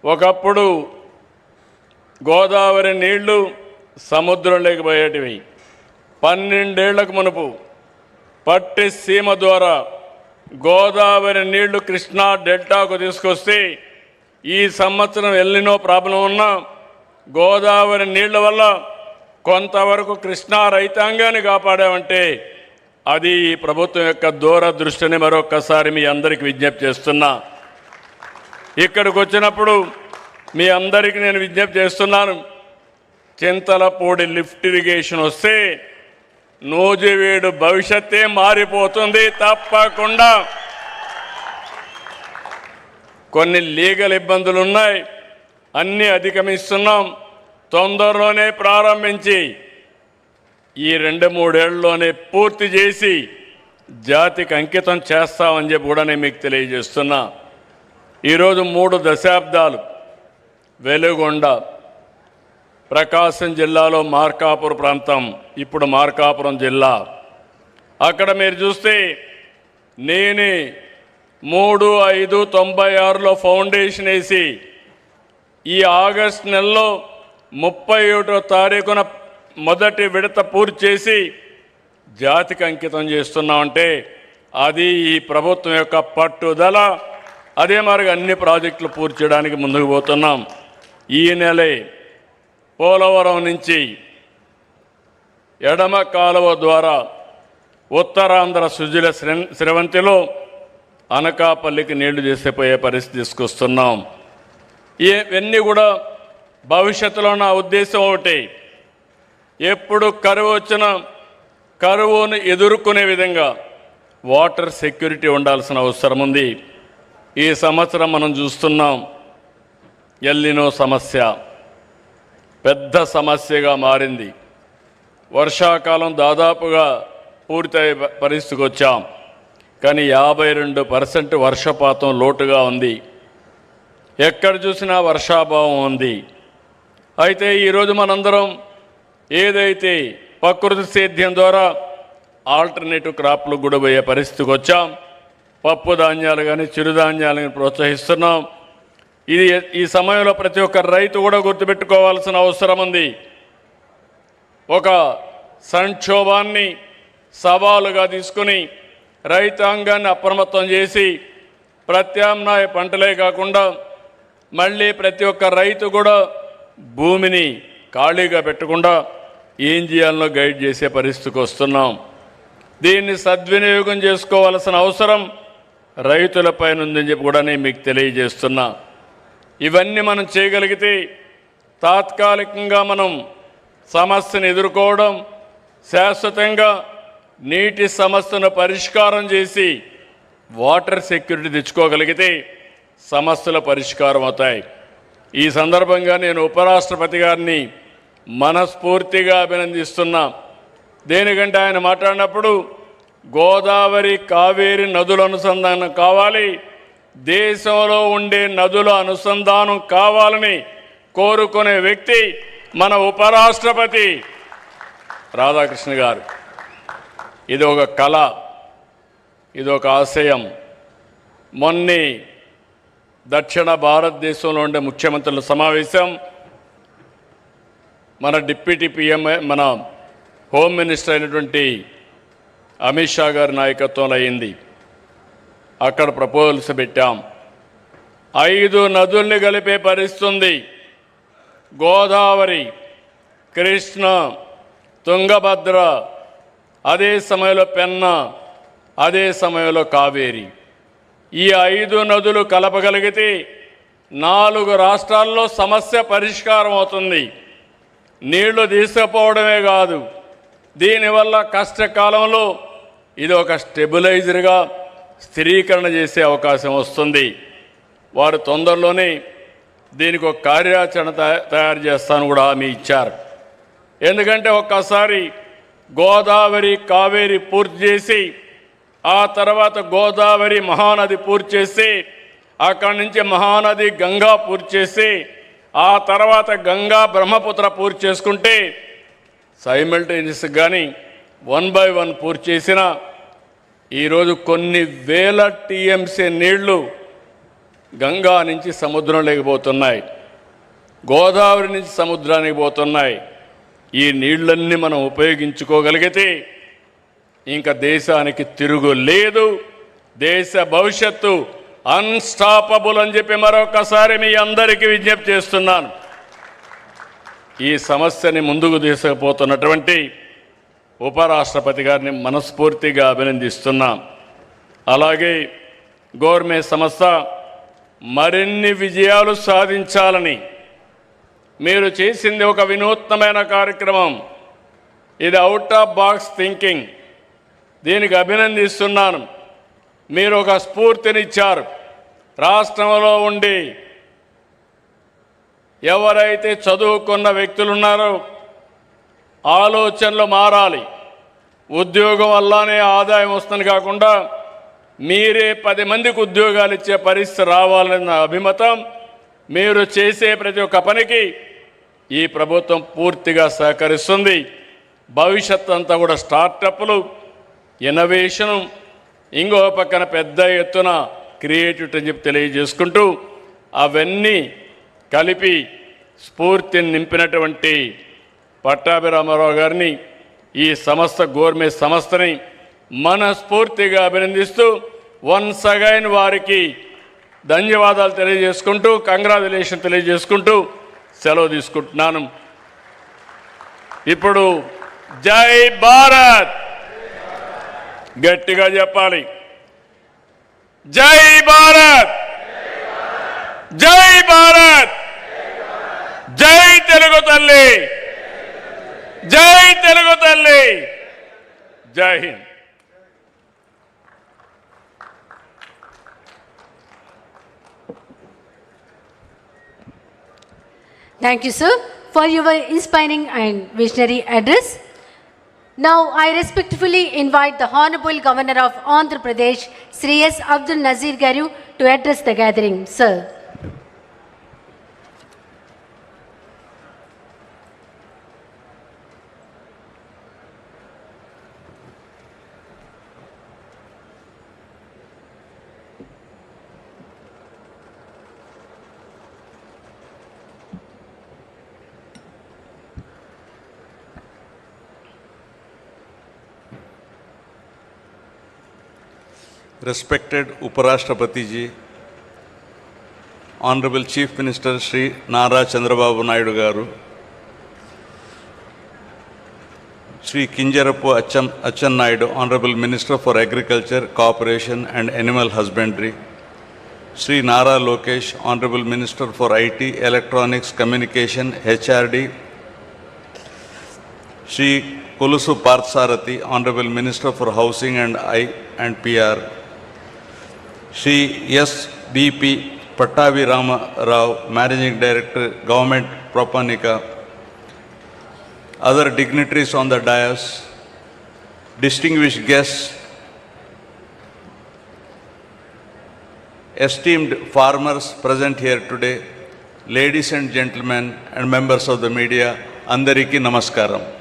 ఒకప్పుడు గోదావరి నీళ్లు సముద్రంలోకి పోయేటివి. 12 ఏళ్లకు మునుపు పట్టి సీమ ద్వారా గోదావరి నీళ్లు కృష్ణా డెల్టాకు తీసుకొస్తే ఈ సంవత్సరం ఎల్నినో ప్రాబ్లం ఉన్నా గోదావరి నీళ్ల వల్ల కొంతవరకు కృష్ణా రైతాంగాన్ని కాపాడామంటే అది ఈ ప్రభుత్వం యొక్క దూరదృష్టిని మరొక్కసారి మీ అందరికీ విజ్ఞప్తి చేస్తున్నా. ఇక్కడికి వచ్చినప్పుడు మీ అందరికీ నేను విజ్ఞప్తి చేస్తున్నాను, చింతలపూడి లిఫ్ట్ ఇరిగేషన్ వస్తే నూజివీడు భవిష్యత్తే మారిపోతుంది. తప్పకుండా కొన్ని లీగల్ ఇబ్బందులు ఉన్నాయి, అన్నీ అధిగమిస్తున్నాం. తొందరలోనే ప్రారంభించి ఈ 2-3 ఏళ్లలోనే పూర్తి చేసి జాతికి అంకితం చేస్తామని చెప్పి కూడా నేను మీకు తెలియజేస్తున్నా. ఈరోజు 3 దశాబ్దాలు వెలుగొండ, ప్రకాశం జిల్లాలో మార్కాపురం ప్రాంతం, ఇప్పుడు మార్కాపురం జిల్లా. అక్కడ మీరు చూస్తే నేనే 3/5/96లో ఫౌండేషన్ వేసి ఈ ఆగస్టు నెలలో 31వ తారీఖున మొదటి విడత పూర్తి చేసి జాతికి అంకితం చేస్తున్నామంటే అది ఈ ప్రభుత్వం యొక్క పట్టుదల. అదే మరి అన్ని ప్రాజెక్టులు పూర్తి చేయడానికి ముందుకు పోతున్నాం. ఈ నెలే పోలవరం నుంచి ఎడమ కాలువ ద్వారా ఉత్తరాంధ్ర సుజల స్రవంతిలో అనకాపల్లికి నీళ్లు చేసిపోయే పరిస్థితి తీసుకొస్తున్నాం. ఇవన్నీ కూడా భవిష్యత్తులో నా ఉద్దేశం ఒకటి, ఎప్పుడు కరువు వచ్చినా కరువును ఎదుర్కొనే విధంగా వాటర్ సెక్యూరిటీ ఉండాల్సిన అవసరం ఉంది. ఈ సంవత్సరం మనం చూస్తున్నాం ఎల్నినో సమస్య పెద్ద సమస్యగా మారింది. వర్షాకాలం దాదాపుగా పూర్తయ్యే పరిస్థితికి వచ్చాం, కానీ 52% వర్షపాతం లోటుగా ఉంది. ఎక్కడ చూసినా వర్షాభావం ఉంది. అయితే ఈరోజు మనందరం ఏదైతే ప్రకృతి సేద్యం ద్వారా ఆల్టర్నేటివ్ క్రాప్లు కూడా పోయే పరిస్థితికి వచ్చాం. పప్పు ధాన్యాలు కానీ చిరుధాన్యాలను ప్రోత్సహిస్తున్నాం. ఇది ఈ సమయంలో ప్రతి ఒక్క రైతు కూడా గుర్తుపెట్టుకోవాల్సిన అవసరం ఉంది. ఒక సంక్షోభాన్ని సవాలుగా తీసుకుని రైతాంగాన్ని అప్రమత్తం చేసి ప్రత్యామ్నాయ పంటలే కాకుండా మళ్ళీ ప్రతి ఒక్క రైతు కూడా భూమిని ఖాళీగా పెట్టకుండా ఏం చేయాలనో గైడ్ చేసే పరిస్థితికి వస్తున్నాం. దీన్ని సద్వినియోగం చేసుకోవాల్సిన అవసరం రైతులపైన ఉందని చెప్పి కూడా నేను మీకు తెలియజేస్తున్నా. ఇవన్నీ మనం చేయగలిగితే తాత్కాలికంగా మనం సమస్యను ఎదుర్కోవడం, శాశ్వతంగా నీటి సమస్యను పరిష్కారం చేసి వాటర్ సెక్యూరిటీ తెచ్చుకోగలిగితే సమస్యల పరిష్కారం అవుతాయి. ఈ సందర్భంగా నేను ఉపరాష్ట్రపతి గారిని మనస్ఫూర్తిగా అభినందిస్తున్నా. దేనికంటే ఆయన మాట్లాడినప్పుడు గోదావరి కావేరి నదుల అనుసంధానం కావాలి, దేశంలో ఉండే నదుల అనుసంధానం కావాలని కోరుకునే వ్యక్తి మన ఉపరాష్ట్రపతి రాధాకృష్ణ గారు. ఇది ఒక కళ, ఇది ఒక ఆశయం. మొన్నే దక్షిణ భారతదేశంలో ఉండే ముఖ్యమంత్రుల సమావేశం మన డిప్యూటీ పిఎం, మన హోమ్ మినిస్టర్ అయినటువంటి అమిత్ షా గారి నాయకత్వంలో అయింది. అక్కడ ప్రపోజల్స్ పెట్టాం. 5 నదుల్ని కలిపే పరిస్థితి. గోదావరి, కృష్ణ, తుంగభద్ర, అదే సమయంలో పెన్నా, అదే సమయంలో కావేరి. ఈ 5 నదులు కలపగలిగితే 4 రాష్ట్రాల్లో సమస్య పరిష్కారం అవుతుంది. నీళ్లు తీసుకుపోవడమే కాదు, దీనివల్ల కష్టకాలంలో ఇది ఒక స్టెబిలైజర్గా స్థిరీకరణ చేసే అవకాశం వస్తుంది. వారు తొందరలోనే దీనికి ఒక కార్యాచరణ తయారు చేస్తాను కూడా హామీ ఇచ్చారు. ఎందుకంటే ఒక్కసారి గోదావరి కావేరి పూర్తి చేసి ఆ తర్వాత గోదావరి మహానది పూర్తి చేసి అక్కడి నుంచి మహానది గంగా పూర్తి చేసి ఆ తర్వాత గంగా బ్రహ్మపుత్ర పూర్తి చేసుకుంటే సైమల్టేనియస్ కానీ 1 by 1 పూర్తి చేసిన ఈరోజు కొన్ని వేల టీఎంసీ నీళ్లు గంగా నుంచి సముద్రంలోకి పోతున్నాయి, గోదావరి నుంచి సముద్రానికి పోతున్నాయి. ఈ నీళ్లన్నీ మనం ఉపయోగించుకోగలిగితే ఇంకా దేశానికి తిరుగు లేదు. దేశ భవిష్యత్తు అన్స్టాపబుల్ అని చెప్పి మరొకసారి మీ అందరికీ విజ్ఞప్తి చేస్తున్నాను. ఈ సమస్యని ముందుకు తీసుకుపోతున్నటువంటి ఉపరాష్ట్రపతి గారిని మనస్ఫూర్తిగా అభినందిస్తున్నాం. అలాగే గోర్మే సంస్థ మరిన్ని విజయాలు సాధించాలని మీరు చేసింది ఒక వినూత్నమైన కార్యక్రమం. ఇది అవుట్ ఆఫ్ బాక్స్ థింకింగ్. దీనికి అభినందిస్తున్నాను. మీరు ఒక స్ఫూర్తినిచ్చారు. రాష్ట్రంలో ఉండి ఎవరైతే చదువుకున్న వ్యక్తులు ఉన్నారో ఆలోచనలు మారాలి. ఉద్యోగం వల్లనే ఆదాయం వస్తుంది కాకుండా మీరే 10 మందికి ఉద్యోగాలు ఇచ్చే పరిస్థితి రావాలన్న అభిమతం. మీరు చేసే ప్రతి ఒక్క పనికి ఈ ప్రభుత్వం పూర్తిగా సహకరిస్తుంది. భవిష్యత్ అంతా కూడా స్టార్టప్లు, ఇన్నోవేషను, ఇంకో పక్కన పెద్ద ఎత్తున క్రియేటివిటీ అని చెప్పి తెలియజేసుకుంటూ అవన్నీ కలిపి స్ఫూర్తిని నింపినటువంటి పట్టాభిరామారావు గారిని, ఈ సంస్థ గోర్మే సంస్థని మనస్ఫూర్తిగా అభినందిస్తూ వన్స్ అగైన్ వారికి ధన్యవాదాలు తెలియజేసుకుంటూ, కంగ్రాచులేషన్ తెలియజేసుకుంటూ సెలవు తీసుకుంటున్నాను. ఇప్పుడు జై భారత్ గట్టిగా చెప్పాలి. జై భారత్, జై భారత్, జై తెలుగు తల్లి, జై తెలుగు తల్లి, జై Hind. Thank you, sir, for your inspiring and visionary address. Now, I respectfully invite the Honorable Governor of Andhra Pradesh, Sri S. Abdul Nazir Garu, to address the gathering. Sir. Respected Uparashtrapati ji, Honorable Chief Minister Shri Nara Chandrababu Naidu Garu, Sri Kinjarapu Achan Honorable Minister for Agriculture, Cooperation and Animal Husbandry, Sri Nara Lokesh, Honorable Minister for IT, Electronics, Communication, HRD, Sri Kolusu Parthsarathi, Honorable Minister for Housing and PR, Sri S.B.P. Pattavi Rama Rao, Managing Director, Government Proponika, other dignitaries on the dais, distinguished guests, esteemed farmers present here today, ladies and gentlemen and members of the media, Andariki Namaskaram.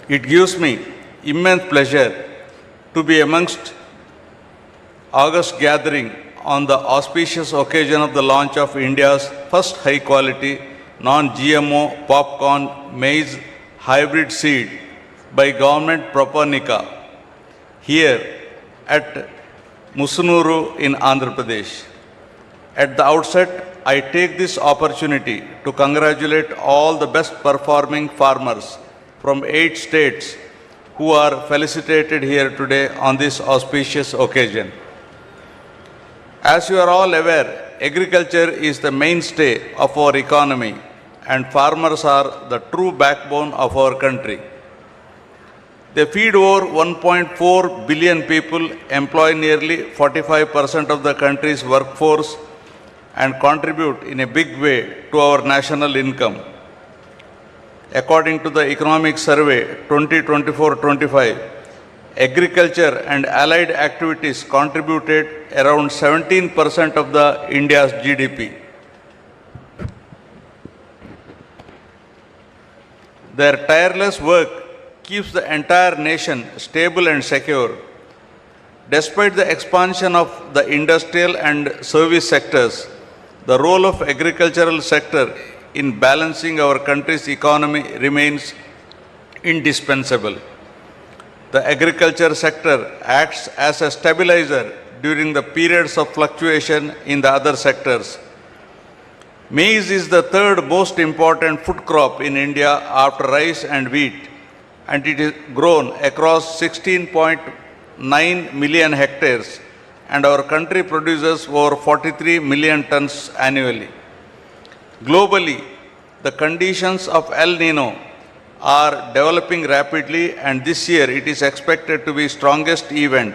It gives me immense pleasure to be amongst August gathering on the auspicious occasion of the launch of India's first high-quality non-GMO popcorn maize hybrid seed by Government Proponika here at Musunuru in Andhra Pradesh. At the outset, I take this opportunity to congratulate all the best performing farmers from 8 states who are felicitated here today on this auspicious occasion. As you are all aware, agriculture is the mainstay of our economy and farmers are the true backbone of our country. They feed over 1.4 billion people, employ nearly 45% of the country's workforce, and contribute in a big way to our national income. According to the Economic Survey 2024-25, agriculture and allied activities contributed around 17% of the India's GDP. Their tireless work keeps the entire nation stable and secure. Despite the expansion of the industrial and service sectors, the role of agricultural sector in balancing our country's economy remains indispensable. The agriculture sector acts as a stabilizer during the periods of fluctuation in the other sectors. Maize is the third most important food crop in India after rice and wheat, and it is grown across 16.9 million hectares, and our country produces over 43 million tons annually. Globally, the conditions of El Nino are developing rapidly, and this year it is expected to be strongest event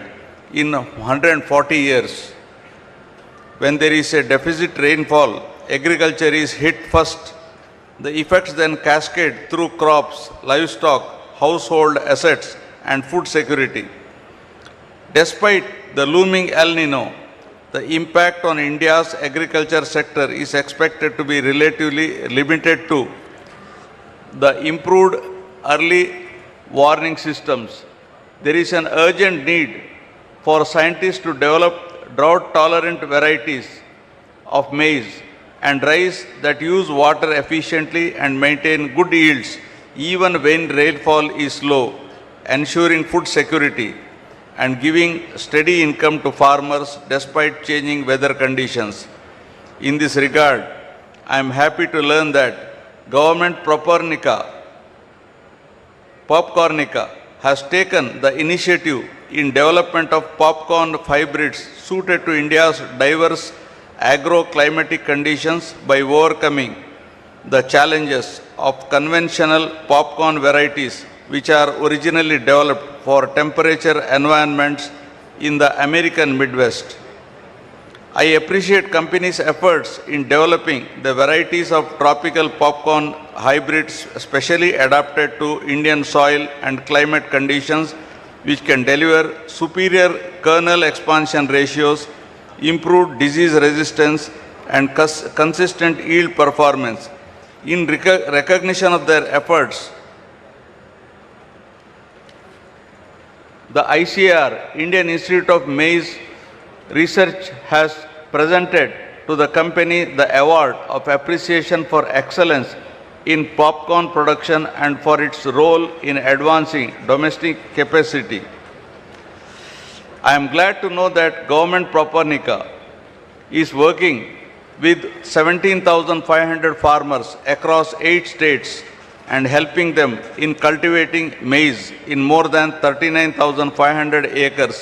in 140 years. When there is a deficit rainfall, agriculture is hit first. The effects then cascade through crops, livestock, household assets, and food security. Despite the looming El Nino, the impact on India's agriculture sector is expected to be relatively limited to the improved early warning systems. There is an urgent need for scientists to develop drought-tolerant varieties of maize and rice that use water efficiently and maintain good yields even when rainfall is low, ensuring food security and giving steady income to farmers despite changing weather conditions. In this regard, I am happy to learn that Government Popcornica has taken the initiative in development of popcorn hybrids suited to India's diverse agro-climatic conditions by overcoming the challenges of conventional popcorn varieties which are originally developed for temperature environments in the American Midwest. I appreciate companies' efforts in developing the varieties of tropical popcorn hybrids specially adapted to Indian soil and climate conditions which can deliver superior kernel expansion ratios, improved disease resistance, and consistent yield performance. In recognition of their efforts, the ICAR, Indian Institute of Maize Research, has presented to the company the award of appreciation for excellence in popcorn production and for its role in advancing domestic capacity. I am glad to know that Government Proponika is working with 17,500 farmers across 8 states and helping them in cultivating maize in more than 39,500 acres,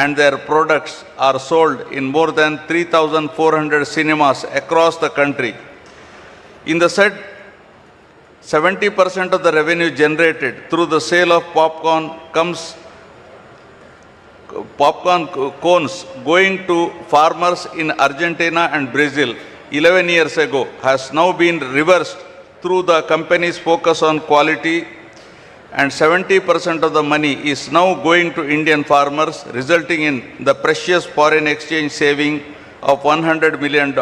and their products are sold in more than 3,400 cinemas across the country. In the said 70% of the revenue generated through the sale of popcorn cones going to farmers in Argentina and Brazil 11 years ago has now been reversed through the company's focus on quality, and 70% of the money is now going to Indian farmers, resulting in the precious foreign exchange saving of $100 million.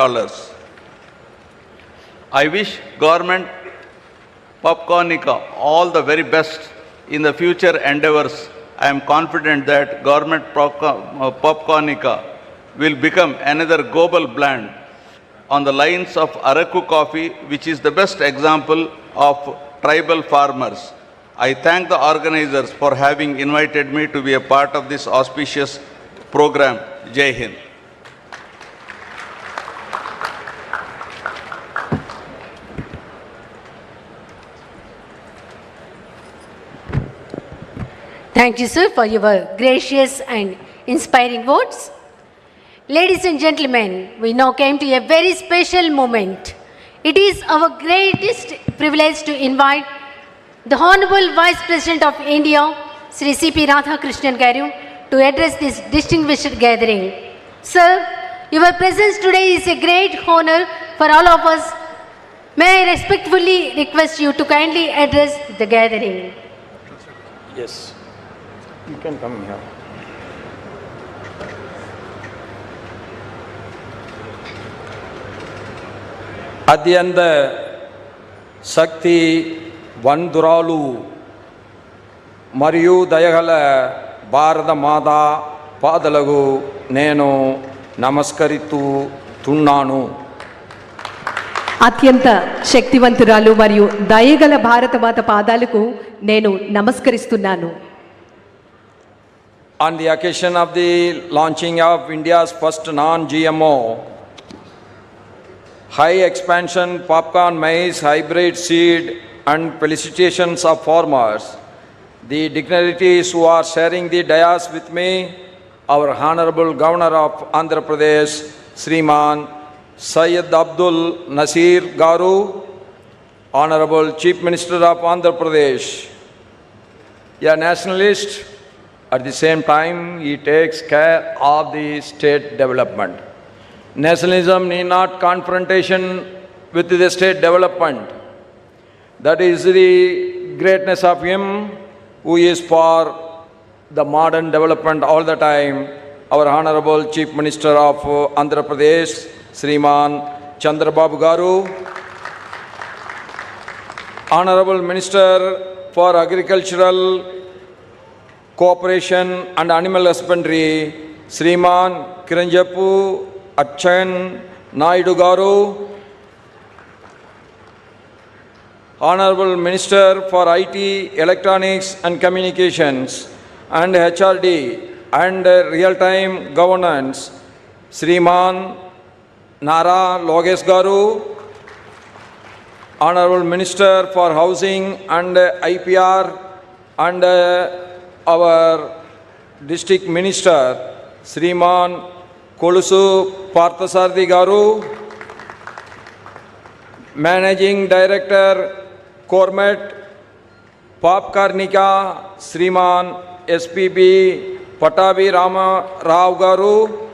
I wish government Popcornica all the very best in the future endeavors. I am confident that government Popcornica will become another global brand on the lines of Araku coffee, which is the best example of tribal farmers. I thank the organizers for having invited me to be a part of this auspicious program. Jai Hind. Thank you, sir, for your gracious and inspiring words. Ladies and gentlemen, we now came to a very special moment. It is our greatest privilege to invite the Honorable Vice President of India, Sri C.P. Radhakrishnan Garu, to address this distinguished gathering. Sir, your presence today is a great honor for all of us. May I respectfully request you to kindly address the gathering. Yes, you can come here. అత్యంత శక్తి వందురాలు మరియు దయగల భారత మాత పాదలకు నేను నమస్కరిస్తున్నాను. అత్యంత శక్తివంతురాలు మరియు దయగల భారతమాత పాదాలకు నేను నమస్కరిస్తున్నాను. On the occasion of the launching of India's first non-GMO high expansion popcorn maize hybrid seed and felicitations of farmers, the dignitaries who are sharing the dais with me, our Honorable Governor of Andhra Pradesh, Sriman Syed Abdul Nasir Garu, Honorable Chief Minister of Andhra Pradesh, a nationalist, at the same time he takes care of the state development. Nationalism need not confrontation with the state development. That is the greatness of him who is for the modern development all the time. Our Honorable Chief Minister of Andhra Pradesh, Sriman Chandrababu Garu, Honorable Minister for Agricultural Cooperation and Animal Husbandry, Sriman Kiranjapu Achan Naidu Garu, Honorable Minister for IT, Electronics and Communications and HRD and Real-Time Governance, Sriman Nara Lokesh Garu, Honorable Minister for Housing and IPR and our District Minister, Sriman Kolusu Parthasarthi Garu, Managing Director, Cormet Popcornica, Sriman SPB Patabi Rama Rao Garu,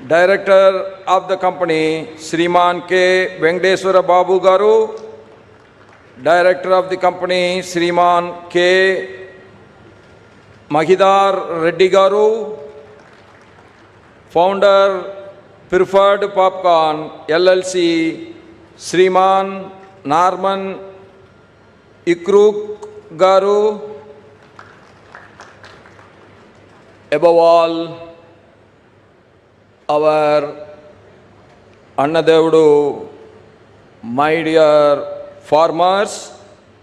Director of the company, Sriman K. Venkateswara Babu Garu, Director of the company, Sriman K. Mahidar Reddy Garu, Founder, Preferred Popcorn LLC, Sriman Narman Ikruk Garu. Above all, our Annadevudu, my dear farmers,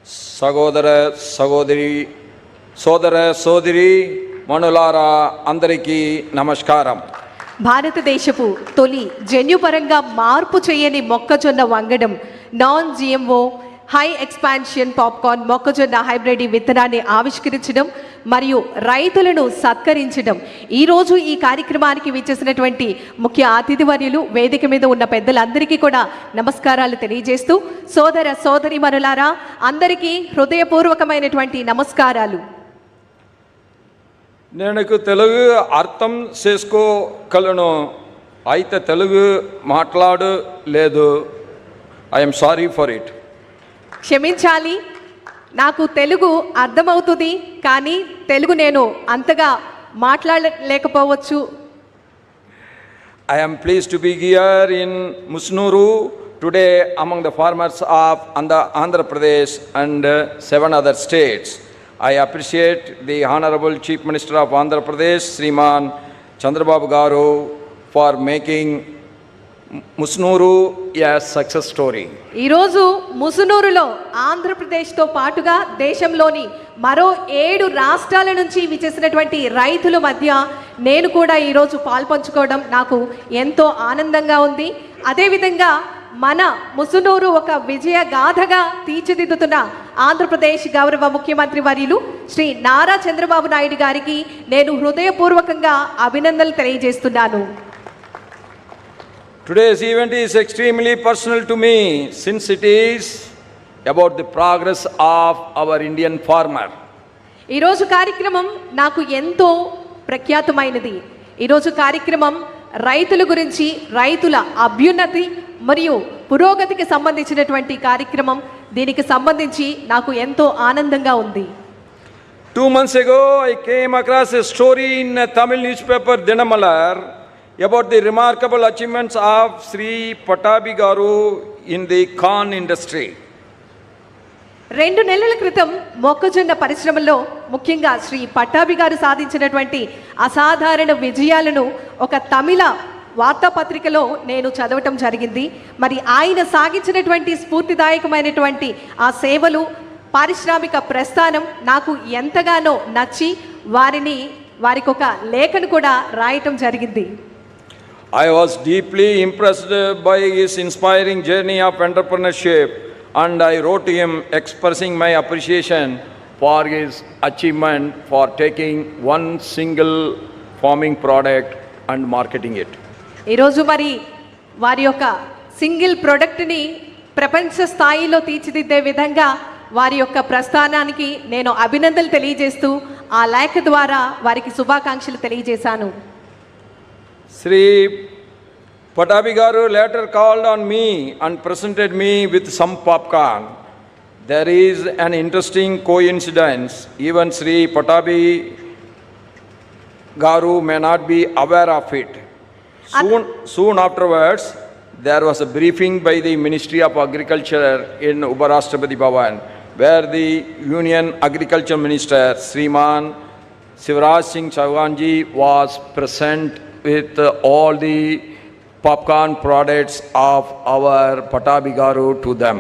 Sagodara Sagodari, Sodara Sodiri, Manulara Andariki Namaskaram. భారతదేశపు తొలి జన్యుపరంగా మార్పు చేయని మొక్కజొన్న వంగడం non GMO high expansion popcorn మొక్కజొన్న hybrid విత్తనాన్ని ఆవిష్కరించడం మరియు రైతులను సత్కరించడం. ఈరోజు ఈ కార్యక్రమానికి విచ్చేసినటువంటి ముఖ్య అతిథివర్యులు, వేదిక మీద ఉన్న పెద్దలందరికీ కూడా నమస్కారాలు తెలియజేస్తూ, సోదర సోదరీమణులారా అందరికీ హృదయపూర్వకమైనటువంటి నమస్కారాలు. నేను తెలుగు అర్థం చేసుకోగలను, అయితే తెలుగు మాట్లాడలేదు. I'm sorry for it. క్షమించాలి, నాకు తెలుగు అర్థమవుతుంది కానీ తెలుగు నేను అంతగా మాట్లాడలేకపోవచ్చు. I am pleased to be here in Musnuru today among the farmers of Andhra Pradesh and 7 other states. I appreciate the Honorable Chief Minister of Andhra Pradesh, Sriman Chandrababu Garu, for making Musunuru a success story. ఈరోజు ముసునూరులో ఆంధ్రప్రదేశ్తో పాటుగా దేశంలోని మరో 7 రాష్ట్రాల నుంచి విచ్చేసినటువంటి రైతుల మధ్య నేను కూడా ఈరోజు పాల్పంచుకోవడం నాకు ఎంతో ఆనందంగా ఉంది. అదేవిధంగా మన ముసునూరు ఒక విజయ గాథగా తీర్చిదిద్దుతున్న ఆంధ్రప్రదేశ్ గౌరవ ముఖ్యమంత్రి వర్యులు శ్రీ నారా చంద్రబాబు నాయుడు గారికి నేను హృదయపూర్వకంగా అభినందనలు తెలియజేస్తున్నాను. Today's event is extremely personal to me since it is about the progress of our Indian farmer. ఈరోజు కార్యక్రమం నాకు ఎంతో ప్రఖ్యాతమైనది. ఈరోజు కార్యక్రమం రైతుల గురించి, రైతుల అభ్యున్నతి మరియు పురోగతికి సంబంధించినటువంటి కార్యక్రమం. దీనికి సంబంధించి నాకు ఎంతో ఆనందంగా ఉంది. 2 months ago, I came across a story in a Tamil newspaper, Dinamalar, about the remarkable achievements of Sri Patabi Garu in the corn industry. 2 నెలల క్రితం మొక్కజొన్న పరిశ్రమలో ముఖ్యంగా శ్రీ పట్టాభి గారు సాధించినటువంటి అసాధారణ విజయాలను ఒక తమిళ వార్తాపత్రికలో నేను చదవటం జరిగింది. మరి ఆయన సాగించినటువంటి స్ఫూర్తిదాయకమైనటువంటి ఆ సేవలు, పారిశ్రామిక ప్రస్థానం నాకు ఎంతగానో నచ్చి వారికి ఒక లేఖను కూడా రాయటం జరిగింది. I was deeply impressed by his inspiring journey of entrepreneurship, and I wrote to him expressing my appreciation for his achievement for taking one single farming product and marketing it. ఈరోజు మరి వారి యొక్క సింగిల్ ప్రోడక్ట్ని ప్రపంచ స్థాయిలో తీర్చిదిద్దే విధంగా వారి యొక్క ప్రస్థానానికి నేను అభినందనలు తెలియజేస్తూ ఆ లేఖ ద్వారా వారికి శుభాకాంక్షలు తెలియజేశాను. Sri Patabi Garu later called on me and presented me with some popcorn. There is an interesting coincidence. Even Sri Patabi Garu may not be aware of it. Soon afterwards, there was a briefing by the Ministry of Agriculture in Uparashtrapati Bhavan, where the Union Agriculture Minister, Sriman Shivraj Singh Chauhanji, was present with all the popcorn products of our Patabi Garu to them.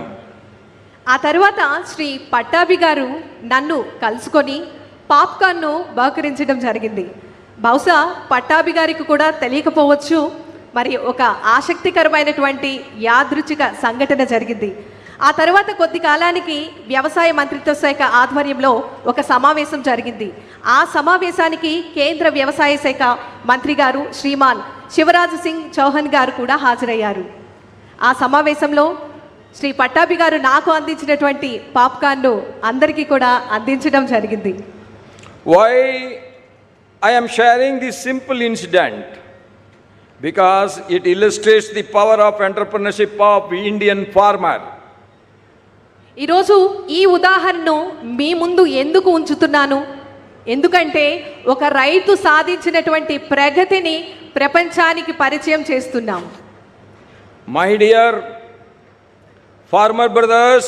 ఆ తర్వాత శ్రీ పట్టాభి గారు నన్ను కలుసుకొని పాప్కార్న్ను బహుకరించడం జరిగింది. బహుశా పట్టాభి గారికి కూడా తెలియకపోవచ్చు, మరి ఒక ఆసక్తికరమైనటువంటి యాదృచ్ఛిక సంఘటన జరిగింది. ఆ తర్వాత కొద్ది కాలానికి వ్యవసాయ మంత్రిత్వ శాఖ ఆధ్వర్యంలో ఒక సమావేశం జరిగింది. ఆ సమావేశానికి కేంద్ర వ్యవసాయ శాఖ మంత్రి గారు శ్రీమాన్ శివరాజ్ సింగ్ చౌహాన్ గారు కూడా హాజరయ్యారు. ఆ సమావేశంలో శ్రీ పట్టాభి గారు నాకు అందించినటువంటి పాప్కార్న్ను అందరికీ కూడా అందించడం జరిగింది. Why I am sharing this simple incident? Because it illustrates the power of entrepreneurship of Indian farmer. ఈరోజు ఈ ఉదాహరణను మీ ముందు ఎందుకు ఉంచుతున్నాను? ఎందుకంటే ఒక రైతు సాధించినటువంటి ప్రగతిని ప్రపంచానికి పరిచయం చేస్తున్నాం. My dear farmer brothers,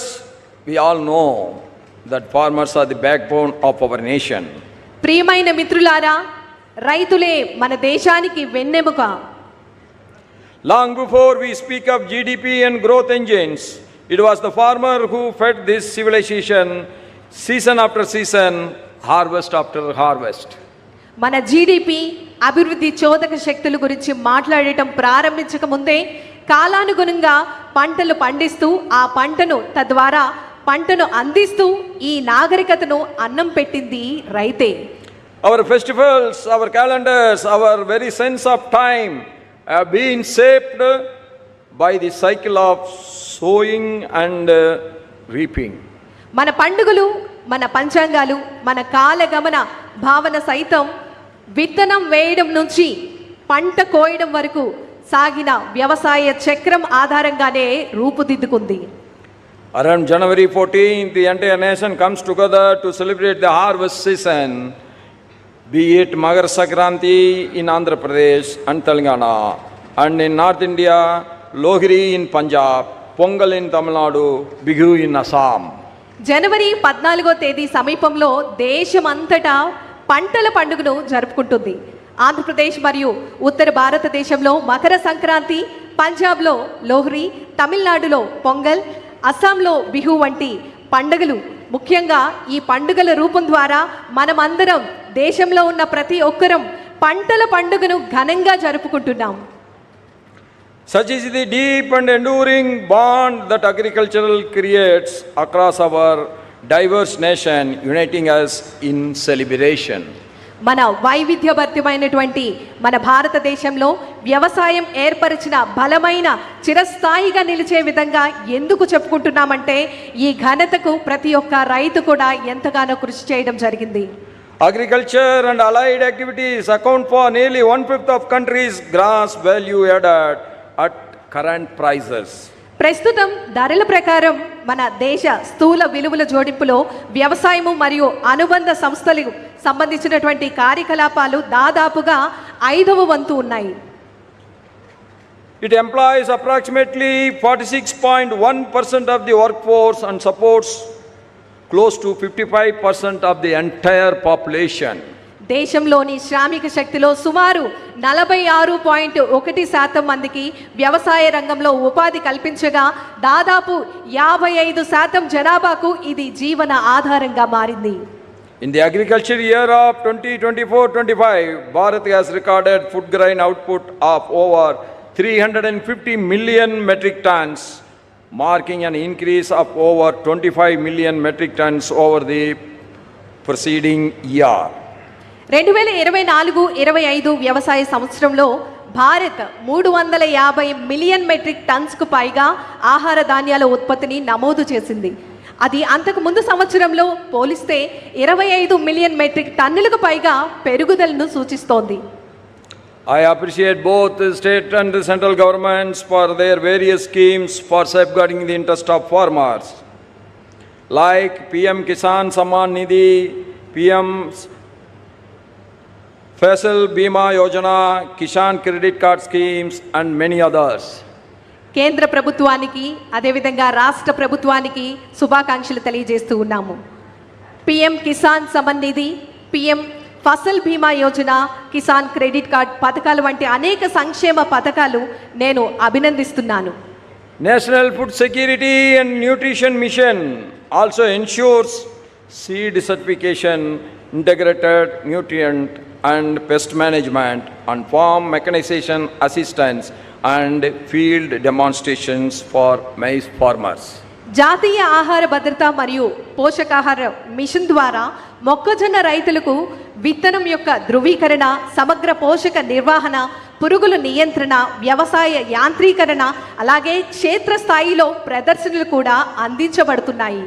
we all know that farmers are the backbone of our nation. ప్రియమైన మిత్రులారా, రైతులే మన దేశానికి వెన్నెముక. Long before we speak of GDP and growth engines, it was the farmer who fed this civilization season after season, harvest after harvest. మన GDP అభివృద్ధి చోదక శక్తుల గురించి మాట్లాడటం ప్రారంభించక ముందే కాలానుగుణంగా పంటలు పండిస్తూ ఆ పంటను తద్వారా పంటను అందిస్తూ ఈ నాగరికతను అన్నం పెట్టింది రైతే. Our festivals, our calendars, our very sense of time have been shaped by the cycle of sowing and reaping. మన పండుగలు, మన పంచాంగాలు, మన కాలగమన భావన సైతం విత్తనం వేయడం నుంచి పంట కోయడం వరకు సాగిన వ్యవసాయ చక్రం ఆధారంగానే రూపుదిద్దుకుంది. Around January 14th, the entire nation comes together to celebrate the harvest season, be it Magar Sankranti in Andhra Pradesh and Telangana, and in North India, Lohri in Punjab, Pongal in Tamil Nadu, Bihu in Assam. జనవరి 14వ తేదీ సమీపంలో దేశమంతటా పంటల పండుగను జరుపుకుంటుంది. ఆంధ్రప్రదేశ్ మరియు ఉత్తర భారతదేశంలో మకర సంక్రాంతి, పంజాబ్లో లోహ్రీ, తమిళనాడులో పొంగల్, అస్సాంలో బిహు వంటి పండుగలు. ముఖ్యంగా ఈ పండుగల రూపం ద్వారా మనమందరం దేశంలో ఉన్న ప్రతి ఒక్కరం పంటల పండుగను ఘనంగా జరుపుకుంటున్నాం. Such is the deep and enduring bond that agriculture creates across our diverse nation, uniting us in celebration. మన వైవిధ్యభరితమైనటువంటి మన భారతదేశంలో వ్యవసాయం ఏర్పరిచిన బలమైన చిరస్థాయిగా నిలిచే విధంగా ఎందుకు చెప్పుకుంటున్నామంటే ఈ ఘనతకు ప్రతి ఒక్క రైతు కూడా ఎంతగానో కృషి చేయడం జరిగింది. Agriculture and allied activities account for nearly 1/5 of country's gross value added at current prices. ప్రస్తుతం ధరల ప్రకారం మన దేశ స్థూల విలువల జోడింపులో వ్యవసాయము మరియు అనుబంధ సంస్థలకు సంబంధించినటువంటి కార్యకలాపాలు దాదాపుగా 5వ వంతు ఉన్నాయి. It employs approximately 46.1% of the workforce and supports close to 55% of the entire population. దేశంలోని శ్రామిక శక్తిలో సుమారు 46.1% మందికి వ్యవసాయ రంగంలో ఉపాధి కల్పించగా దాదాపు 55% జనాభాకు ఇది జీవన ఆధారంగా మారింది. In the agriculture year of 2024-25, Bharat has recorded food grain output of over 350 million metric tons, marking an increase of over 25 million metric tons over the preceding year. 2024-25 వ్యవసాయ సంవత్సరంలో భారత్ 350 మిలియన్ మెట్రిక్ టన్స్కు పైగా ఆహార ధాన్యాల ఉత్పత్తిని నమోదు చేసింది. అది అంతకు ముందు సంవత్సరంలో పోలిస్తే 25 మిలియన్ మెట్రిక్ టన్నులకు పైగా పెరుగుదలను సూచిస్తోంది. I appreciate both the state and the central governments for their various schemes for safeguarding the interest of farmers, like PM Kisan Samman Nidhi, PM's Fasal Bima Yojana, Kisan Credit Card schemes and many others. కేంద్ర ప్రభుత్వానికి అదేవిధంగా రాష్ట్ర ప్రభుత్వానికి శుభాకాంక్షలు తెలియజేస్తూ ఉన్నాము. PM Kisan Samman Nidhi, PM Fasal బీమా Yojana, Kisan credit card పథకాలు వంటి అనేక సంక్షేమ పథకాలు నేను అభినందిస్తున్నాను. National Food Security and Nutrition Mission also ensures seed certification, integrated nutrient and pest management, and farm mechanization assistance and field demonstrations for maize farmers. జాతీయ ఆహార భద్రత మరియు పోషకాహార మిషన్ ద్వారా మొక్కజొన్న రైతులకు విత్తనం యొక్క ధృవీకరణ, సమగ్ర పోషక నిర్వహణ, పురుగుల నియంత్రణ, వ్యవసాయ యాంత్రీకరణ, అలాగే క్షేత్రస్థాయిలో ప్రదర్శనలు కూడా అందించబడుతున్నాయి.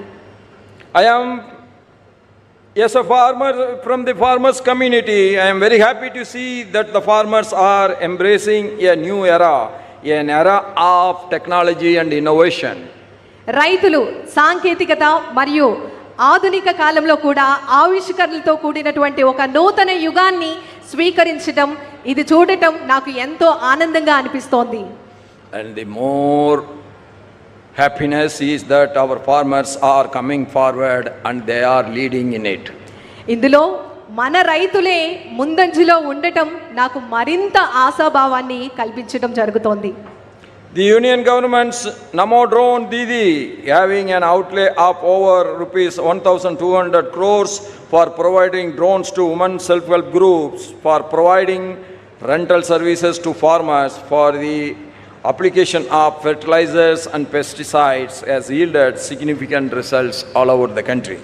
As a farmer from the farmers community, I am very happy to see that the farmers are embracing a new era, an era of technology and innovation. రైతులు సాంకేతికత మరియు ఆధునిక కాలంలో కూడా ఆవిష్కరణలతో కూడినటువంటి ఒక నూతన యుగాన్ని స్వీకరించడం, ఇది చూడటం నాకు ఎంతో ఆనందంగా అనిపిస్తోంది. And the more happiness is that our farmers are coming forward and they are leading in it. ఇందులో మన రైతులే ముందంజలో ఉండటం నాకు మరింత ఆశాభావాన్ని కల్పించడం జరుగుతోంది. The union government's Namo Drone Didi, having an outlay of over rupees 1,200 crores for providing drones to women self-help groups, for providing rental services to farmers, for the application of fertilizers and pesticides has yielded significant results all over the country.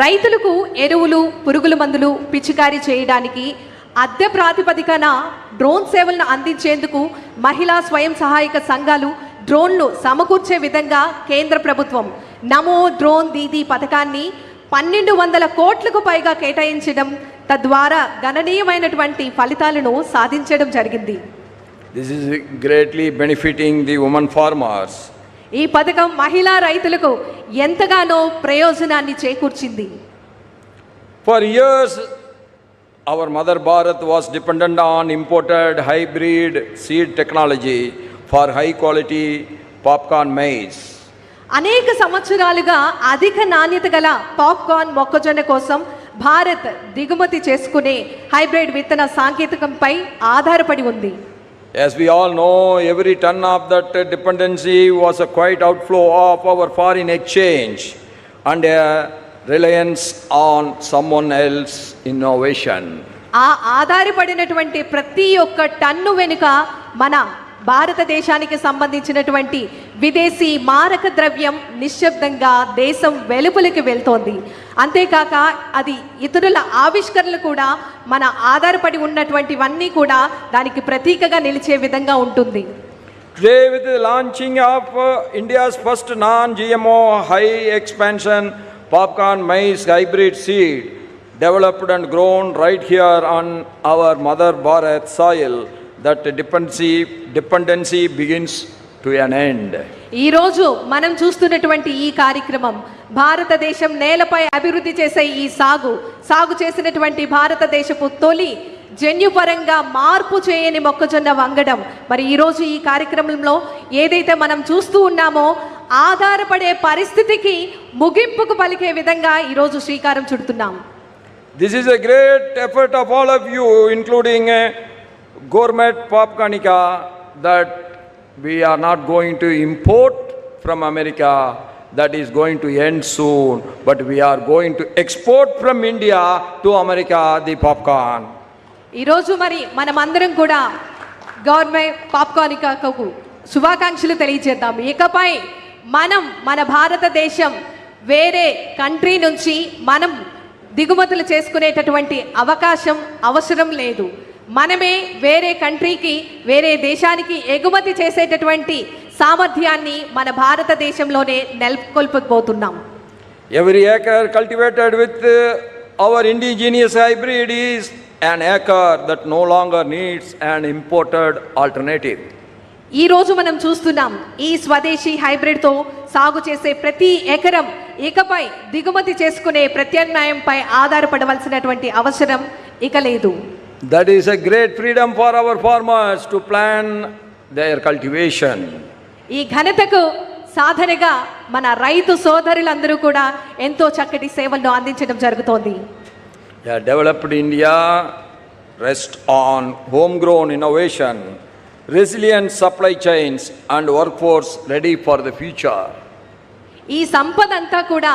రైతులకు ఎరువులు, పురుగుల మందులు పిచికారీ చేయడానికి అద్దె ప్రాతిపదికన drone సేవలను అందించేందుకు మహిళా స్వయం సహాయక సంఘాలు డ్రోన్లు సమకూర్చే విధంగా కేంద్ర ప్రభుత్వం నమో డ్రోన్ దీదీ పథకాన్ని 1200 కోట్లకు పైగా కేటాయించడం, తద్వారా గణనీయమైనటువంటి ఫలితాలను సాధించడం జరిగింది. This is greatly benefiting the women farmers. ఈ పథకం మహిళా రైతులకు ఎంతగానో ప్రయోజనాన్ని చేకూర్చింది. For years, our Mother Bharat was dependent on imported hybrid seed technology for high quality popcorn maize. అనేక సంవత్సరాలుగా అధిక నాణ్యత గల పాప్కార్న్ మొక్కజొన్న కోసం భారత్ దిగుమతి చేసుకునే హైబ్రిడ్ విత్తన సాంకేతికంపై ఆధారపడి ఉంది. As we all know, every ton of that dependency was a quite outflow of our foreign exchange and a reliance on someone else innovation. ఆ ఆధారపడినటువంటి ప్రతి ఒక్క టన్ను వెనుక మన భారతదేశానికి సంబంధించినటువంటి విదేశీ మారక ద్రవ్యం నిశ్శబ్దంగా దేశం వెలుపలికి వెళ్తోంది. అంతేకాక అది ఇతరుల ఆవిష్కరణలు కూడా మన ఆధారపడి ఉన్నటువంటివన్నీ కూడా దానికి ప్రతీకగా నిలిచే విధంగా ఉంటుంది. Today, with the launching of India's first non-GMO high expansion popcorn maize hybrid seed, developed and grown right here on our Mother Bharat soil, that dependency begins to an end. ఈరోజు మనం చూస్తున్నటువంటి ఈ కార్యక్రమం భారతదేశం నేలపై అభివృద్ధి చేసే ఈ సాగు చేసినటువంటి భారతదేశపు తొలి జన్యుపరంగా మార్పు చేయని మొక్కజొన్న వంగడం. మరి ఈరోజు ఈ కార్యక్రమంలో ఏదైతే మనం చూస్తూ ఉన్నామో ఆధారపడే పరిస్థితికి ముగింపుకు పలికే విధంగా ఈరోజు శ్రీకారం చుడుతున్నాం. This is a great effort of all of you, including Gourmet Popcornica, that we are not going to import from America. That is going to end soon, but we are going to export from India to America the popcorn. ఈరోజు మరి మనమందరం కూడా government పాప్కార్నికాకు శుభాకాంక్షలు తెలియజేద్దాం. ఇకపై మన భారతదేశం వేరే country నుంచి మనం దిగుమతులు చేసుకునేటటువంటి అవసరం లేదు. మనమే వేరే కంట్రీకి, వేరే దేశానికి ఎగుమతి చేసేటటువంటి సామర్థ్యాన్ని మన భారతదేశంలోనే నెలకొల్పబోతున్నాం. Every acre cultivated with our indigenous hybrid is an acre that no longer needs an imported alternative. ఈ రోజు మనం చూస్తున్నాం ఈ స్వదేశీ హైబ్రిడ్తో సాగు చేసే ప్రతి ఎకరం ఇకపై దిగుమతి చేసుకునే ప్రత్యామ్నాయంపై ఆధారపడవలసినటువంటి అవసరం ఇక లేదు. That is a great freedom for our farmers to plan their cultivation. ఈ ఘనతకు సాధనగా మన రైతు సోదరులందరూ కూడా ఎంతో చక్కటి సేవలను అందించడం జరుగుతోంది. Developed India rests on homegrown innovation, resilient supply chains and workforce ready for the future. ఈ సంపద అంతా కూడా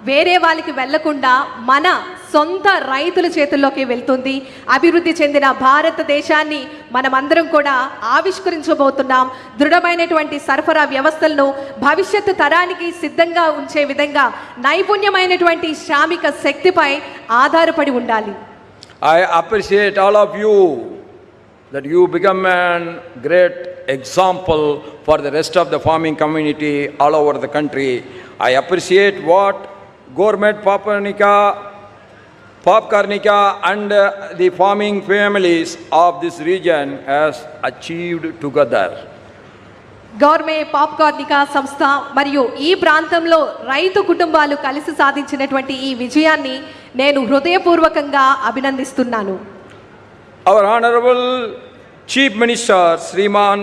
వేరే వాళ్ళకి వెళ్లకుండా మన సొంత రైతుల చేతుల్లోకి వెళ్తుంది. అభివృద్ధి చెందిన భారతదేశాన్ని మనమందరం కూడా ఆవిష్కరించబోతున్నాం. దృఢమైనటువంటి సరఫరా వ్యవస్థలను భవిష్యత్తు తరానికి సిద్ధంగా ఉంచే విధంగా నైపుణ్యమైనటువంటి శ్రామిక శక్తిపై ఆధారపడి ఉండాలి. I appreciate all of you that you become a great example for the rest of the farming community all over the country. I appreciate what Gourmet Popcornica and the farming families of this region has achieved together. Government పాప్కార్నికా సంస్థ మరియు ఈ ప్రాంతంలో రైతు కుటుంబాలు కలిసి సాధించినటువంటి ఈ విజయాన్ని నేను హృదయపూర్వకంగా అభినందిస్తున్నాను. Our Honorable Chief Minister Sriman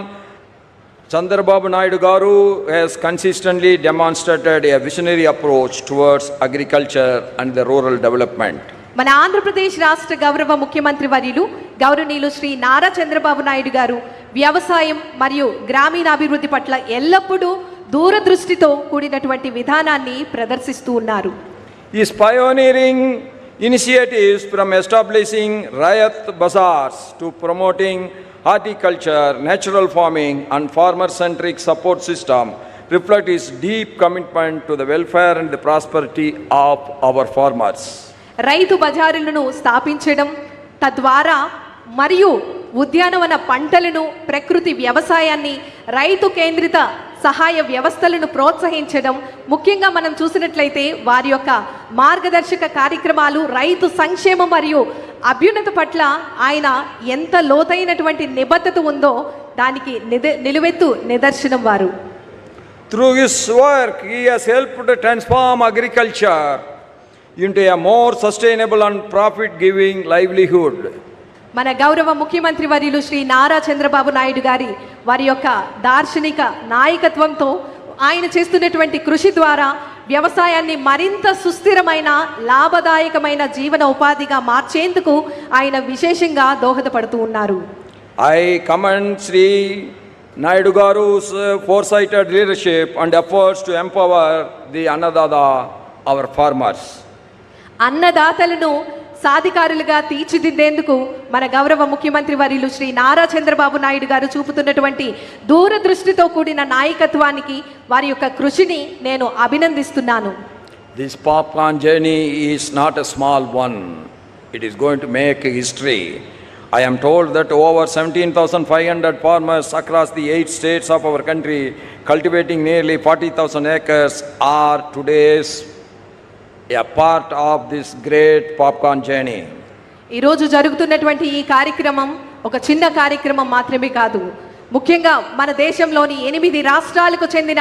Chandrababu Naidu Garu has consistently demonstrated a visionary approach towards agriculture and the rural development. మన ఆంధ్రప్రదేశ్ రాష్ట్ర గౌరవ ముఖ్యమంత్రి వర్యులు గౌరవనీయులు శ్రీ నారా చంద్రబాబు నాయుడు గారు వ్యవసాయం మరియు గ్రామీణాభివృద్ధి పట్ల ఎల్లప్పుడూ దూరదృష్టితో కూడినటువంటి విధానాన్ని ప్రదర్శిస్తూ ఉన్నారు. His pioneering initiatives from establishing Rayat Bazaars to promoting horticulture, natural farming, and farmer-centric support system reflect his deep commitment to the welfare and the prosperity of our farmers. రైతు బజారులను స్థాపించడం తద్వారా మరియు ఉద్యానవన పంటలను, ప్రకృతి వ్యవసాయాన్ని, రైతు కేంద్రిత సహాయ వ్యవస్థలను ప్రోత్సహించడం, ముఖ్యంగా మనం చూసినట్లయితే వారి యొక్క మార్గదర్శక కార్యక్రమాలు రైతు సంక్షేమం మరియు అభ్యున్నత పట్ల ఆయన ఎంత లోతైనటువంటి నిబద్ధత ఉందో దానికి నిలువెత్తు నిదర్శనం వారు. Through his work, he has helped to transform agriculture into a more sustainable and profit-giving livelihood. మన గౌరవ ముఖ్యమంత్రి వర్యులు శ్రీ నారా చంద్రబాబు నాయుడు గారి వారి యొక్క దార్శనిక నాయకత్వంతో ఆయన చేస్తున్నటువంటి కృషి ద్వారా వ్యవసాయాన్ని మరింత సుస్థిరమైన, లాభదాయకమైన జీవన ఉపాధిగా మార్చేందుకు ఆయన విశేషంగా దోహదపడుతూ ఉన్నారు. I commend Sri Naidu Garu's foresighted leadership and efforts to empower the Annadada, our farmers. అన్నదాతలను సాధికారులుగా తీర్చిదిద్దేందుకు మన గౌరవ ముఖ్యమంత్రి వర్యులు శ్రీ నారా చంద్రబాబు నాయుడు గారు చూపుతున్నటువంటి దూరదృష్టితో కూడిన నాయకత్వానికి, వారి యొక్క కృషిని నేను అభినందిస్తున్నాను. This popcorn journey is not a small one. It is going to make history. I am told that over 17,500 farmers across the 8 states of our country, cultivating nearly 40,000 acres, are today's a part of this great popcorn journey. ఈరోజు జరుగుతున్నటువంటి ఈ కార్యక్రమం ఒక చిన్న కార్యక్రమం మాత్రమే కాదు. ముఖ్యంగా మన దేశంలోని 8 రాష్ట్రాలకు చెందిన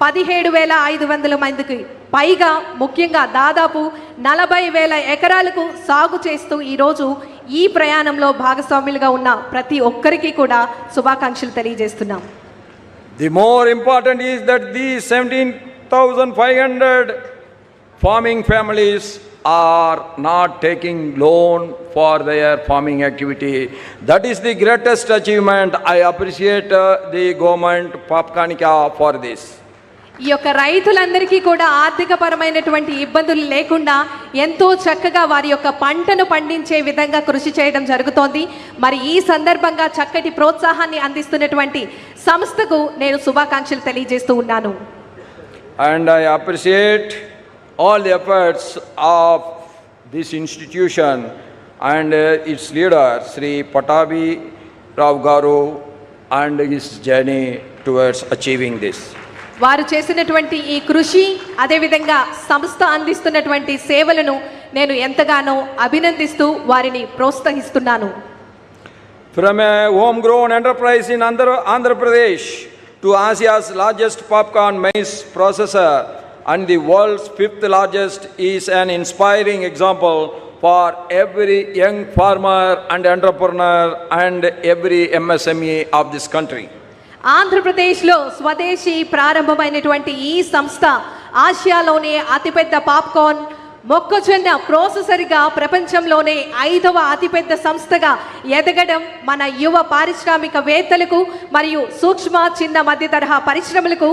17,500 మందికి పైగా, ముఖ్యంగా దాదాపు 40,000 ఎకరాలకు సాగు చేస్తూ ఈరోజు ఈ ప్రయాణంలో భాగస్వాములుగా ఉన్న ప్రతి ఒక్కరికి కూడా శుభాకాంక్షలు తెలియజేస్తున్నాం. The more important is that these 17,500 farming families are not taking loan for their farming activity. That is the greatest achievement. I appreciate the government Papkanika for this. ఈ యొక్క రైతులందరికీ కూడా ఆర్థిక పరమైనటువంటి ఇబ్బందులు లేకుండా ఎంతో చక్కగా వారి యొక్క పంటను పండించే విధంగా కృషి చేయడం జరుగుతోంది. మరి ఈ సందర్భంగా చక్కటి ప్రోత్సాహాన్ని అందిస్తున్నటువంటి సంస్థకు నేను శుభాకాంక్షలు తెలియజేస్తూ ఉన్నాను. And I appreciate all the efforts of this institution and its leader Sri Patabi Rao Garu and his journey towards achieving this. వారు చేసినటువంటి ఈ కృషి, అదేవిధంగా సంస్థ అందిస్తున్నటువంటి సేవలను నేను ఎంతగానో అభినందిస్తూ వారిని ప్రోత్సహిస్తున్నాను. From a homegrown enterprise in Andhra Pradesh to Asia's largest popcorn maize processor and the world's 5th largest is an inspiring example for every young farmer and entrepreneur and every MSME of this country. ఆంధ్రప్రదేశ్లో స్వదేశీ ప్రారంభమైనటువంటి ఈ సంస్థ ఆసియాలోనే అతిపెద్ద popcorn మొక్కజొన్న ప్రాసెసర్గా ప్రపంచంలోనే 5వ అతిపెద్ద సంస్థగా ఎదగడం మన యువ పారిశ్రామికవేత్తలకు మరియు సూక్ష్మ, చిన్న, మధ్య తరహా పరిశ్రమలకు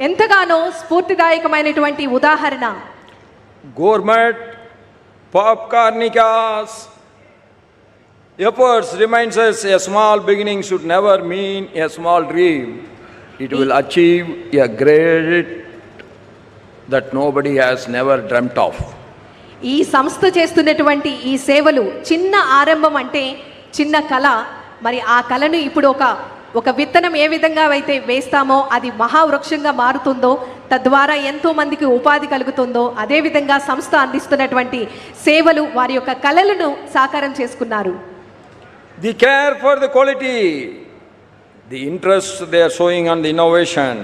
ఎంతగానో స్ఫూర్తిదాయకమైనటువంటి ఉదాహరణ. Gourmet Popcornica's efforts reminds us a small beginning should never mean a small dream. It will achieve a great that nobody has never dreamt of. ఈ సంస్థ చేస్తున్నటువంటి ఈ సేవలు చిన్న ఆరంభం అంటే చిన్న కళ. మరి ఆ కళను ఇప్పుడు ఒక విత్తనం ఏ విధంగా అయితే వేస్తామో అది మహావృక్షంగా మారుతుందో, తద్వారా ఎంతో మందికి ఉపాధి కలుగుతుందో, అదేవిధంగా సంస్థ అందిస్తున్నటువంటి సేవలు వారి యొక్క కళలను సాకారం చేసుకున్నారు. The care for the quality, the interest they are showing on the innovation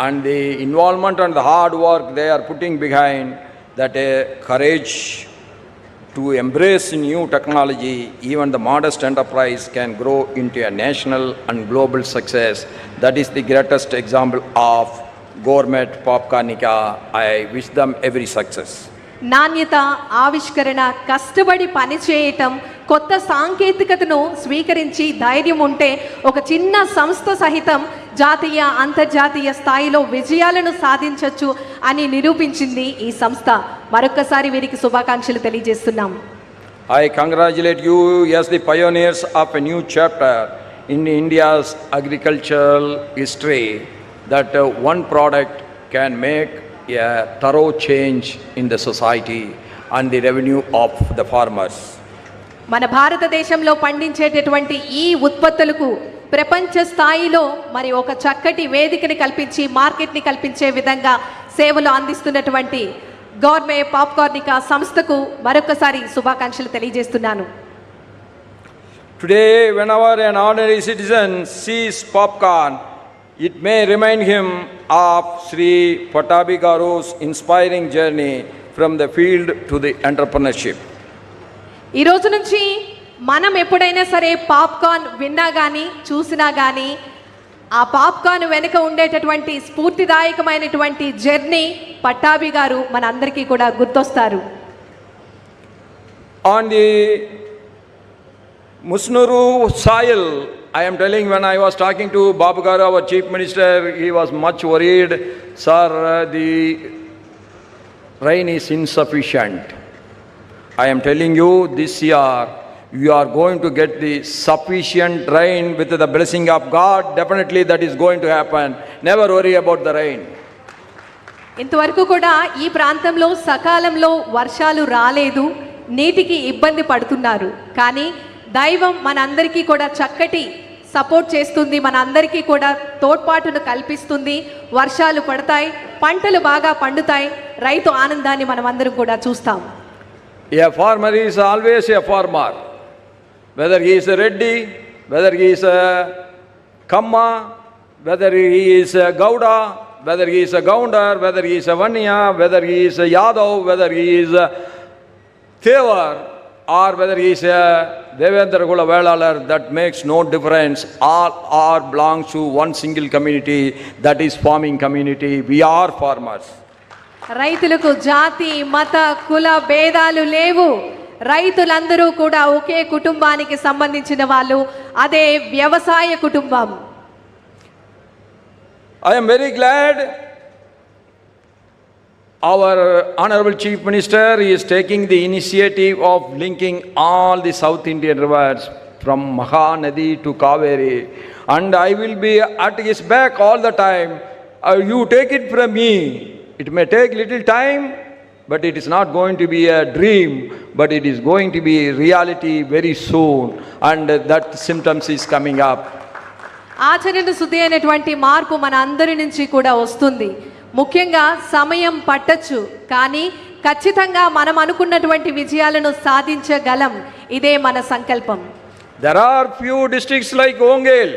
and the involvement and the hard work they are putting behind that courage to embrace new technology, even the modest enterprise can grow into a national and global success. That is the greatest example of Gourmet Popcornica. I wish them every success. నాణ్యత, ఆవిష్కరణ, కష్టపడి పనిచేయటం, కొత్త సాంకేతికతను స్వీకరించి ధైర్యం ఉంటే ఒక చిన్న సంస్థ సహితం జాతీయ, అంతర్జాతీయ స్థాయిలో విజయాలను సాధించవచ్చు అని నిరూపించింది ఈ సంస్థ. మరొక్కసారి వీరికి శుభాకాంక్షలు తెలియజేస్తున్నాం. I congratulate you as the pioneers of a new chapter in India's agricultural history that one product can make a thorough change in the society and the revenue of the farmers. మన భారతదేశంలో పండించేటటువంటి ఈ ఉత్పత్తులకు ప్రపంచ స్థాయిలో మరి ఒక చక్కటి వేదికని కల్పించి మార్కెట్ని కల్పించే విధంగా సేవలు అందిస్తున్నటువంటి గోర్మే పాప్కార్నికా సంస్థకు మరొకసారి శుభాకాంక్షలు తెలియజేస్తున్నాను. Today, whenever an ordinary citizen sees popcorn, it may remind him of Sri Pattabi Garu's inspiring journey from the field to the entrepreneurship. ఈ రోజు నుంచి మనం ఎప్పుడైనా సరే పాప్కార్న్ విన్నా కానీ చూసినా కానీ ఆ పాప్కార్న్ వెనుక ఉండేటటువంటి స్ఫూర్తిదాయకమైనటువంటి జర్నీ పట్టాభి గారు మన అందరికీ కూడా గుర్తొస్తారు. On the Musnuru soil, I am telling, when I was talking to Babu Garu, our chief minister, he was much worried. Sir, the rain is insufficient. I am telling you, this year you are going to get the sufficient rain with the blessing of God. Definitely that is going to happen. Never worry about the rain. ఇంతవరకు కూడా ఈ ప్రాంతంలో సకాలంలో వర్షాలు రాలేదు, నీటికి ఇబ్బంది పడుతున్నారు. కానీ దైవం మనందరికీ కూడా చక్కటి సపోర్ట్ చేస్తుంది, మనందరికీ కూడా తోడ్పాటును కల్పిస్తుంది. వర్షాలు పడతాయి, పంటలు బాగా పండుతాయి, రైతు ఆనందాన్ని మనం అందరం కూడా చూస్తాం. A farmer is always a farmer. Whether he is a Reddy, whether he is a Kamma, whether he is a Gowda, whether he is a Gounder, whether he is a Vanya, whether he is a Yadav, whether he is a Thevar, or whether he is a Devendra Kula Velalar, that makes no difference. All belongs to one single community, that is farming community. We are farmers. రైతులకు జాతి మత కుల భేదాలు లేవు. రైతులందరూ కూడా ఒకే కుటుంబానికి సంబంధించిన వాళ్ళు, అదే వ్యవసాయ కుటుంబం. I am very glad our Honorable Chief Minister is taking the initiative of linking all the South Indian rivers from Mahanadi to Kaveri, and I will be at his back all the time. You take it from me. It may take little time, but it is not going to be a dream, but it is going to be reality very soon, and that symptoms is coming up. ఆచరణ శుద్ధి అయినటువంటి మార్పు మన అందరి నుంచి కూడా వస్తుంది. ముఖ్యంగా సమయం పట్టచ్చు, కానీ ఖచ్చితంగా మనం అనుకున్నటువంటి విజయాలను సాధించగలం. ఇదే మన సంకల్పం. There are few districts like Ongel.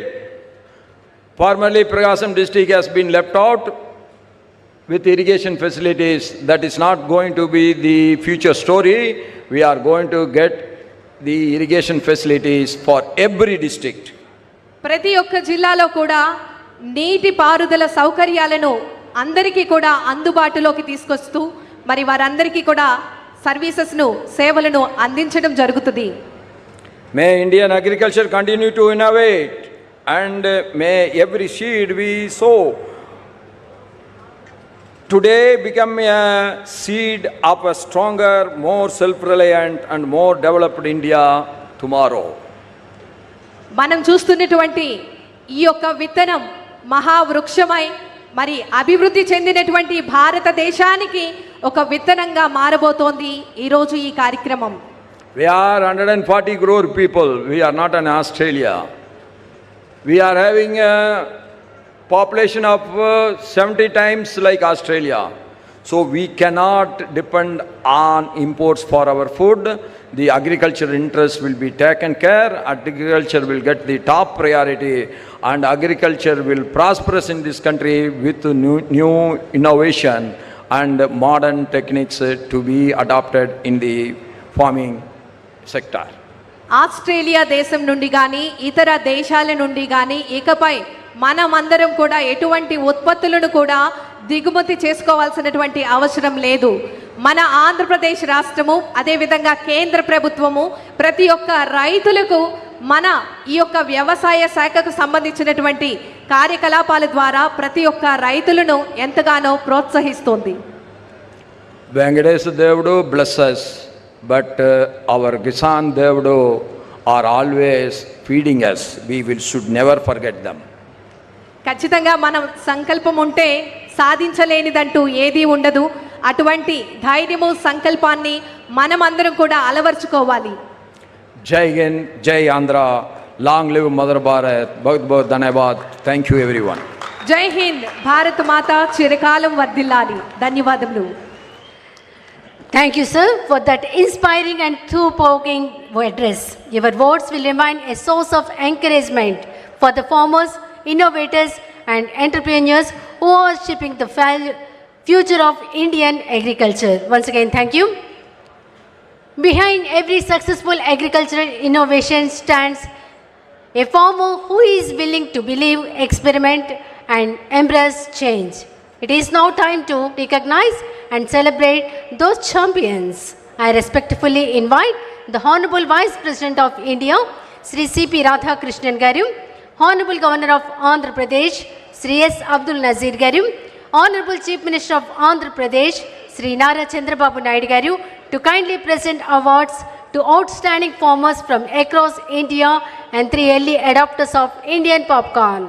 Formerly Prakasam district has been left out with irrigation facilities. That is not going to be the future story. We are going to get the irrigation facilities for every district. ప్రతి ఒక్క జిల్లాలో కూడా నీటి పారుదల సౌకర్యాలను అందరికీ కూడా అందుబాటులోకి తీసుకొస్తూ మరి వారందరికీ కూడా సర్వీసెస్ను సేవలను అందించడం జరుగుతుంది. May Indian agriculture continue to innovate, and may every seed we sow today become a seed of a stronger, more self-reliant and more developed India tomorrow. మనం చూస్తున్నటువంటి ఈ యొక్క విత్తనం మహావృక్షమై మరి అభివృద్ధి చెందినటువంటి భారతదేశానికి ఒక విత్తనంగా మారబోతోంది ఈరోజు ఈ కార్యక్రమం. We are 140 crore people. We are not an Australia. We are having a population of 70 times like Australia. So we cannot depend on imports for our food. The agriculture interest will be taken care. Agriculture will get the top priority, and agriculture will prosperous in this country with new innovation and modern techniques to be adopted in the farming sector. Australia దేశం నుండి కానీ ఇతర దేశాల నుండి కానీ ఇకపై మనమందరం కూడా ఎటువంటి ఉత్పత్తులను కూడా దిగుమతి చేసుకోవాల్సినటువంటి అవసరం లేదు. మన ఆంధ్రప్రదేశ్ రాష్ట్రము అదేవిధంగా కేంద్ర ప్రభుత్వము ప్రతి ఒక్క రైతులకు మన ఈ యొక్క వ్యవసాయ శాఖకు సంబంధించినటువంటి కార్యకలాపాల ద్వారా ప్రతి ఒక్క రైతులను ఎంతగానో ప్రోత్సహిస్తుంది. Venkatesha Devudu bless us, but our Kisan Devudu are always feeding us. Should never forget them. ఖచ్చితంగా మనం సంకల్పం ఉంటే సాధించలేనిదంటూ ఏదీ ఉండదు. అటువంటి ధైర్యము సంకల్పాన్ని మనమందరం కూడా అలవర్చుకోవాలి. Jai Hind, Jai Andhra, long live Mother Bharat. Bahut bahut dhanyawad. Thank you everyone. జై హింద్, భారత మాత చిరకాలం వర్ధిల్లాలి. ధన్యవాదములు. Thank you, sir, for that inspiring and thought-provoking address. Your words will remain a source of encouragement for the farmers, innovators, and entrepreneurs who are shaping the future of Indian agriculture. Once again, thank you. Behind every successful agricultural innovation stands a farmer who is willing to believe, experiment, and embrace change. It is now time to recognize and celebrate those champions. I respectfully invite the Honorable Vice President of India, Sri C.P. Radhakrishnan Garu, Honorable Governor of Andhra Pradesh, Sri S. Abdul Nazir Garu, Honorable Chief Minister of Andhra Pradesh, Sri Nara Chandrababu Naidu Garu, to kindly present awards to outstanding farmers from across India and 3 early adopters of Indian popcorn.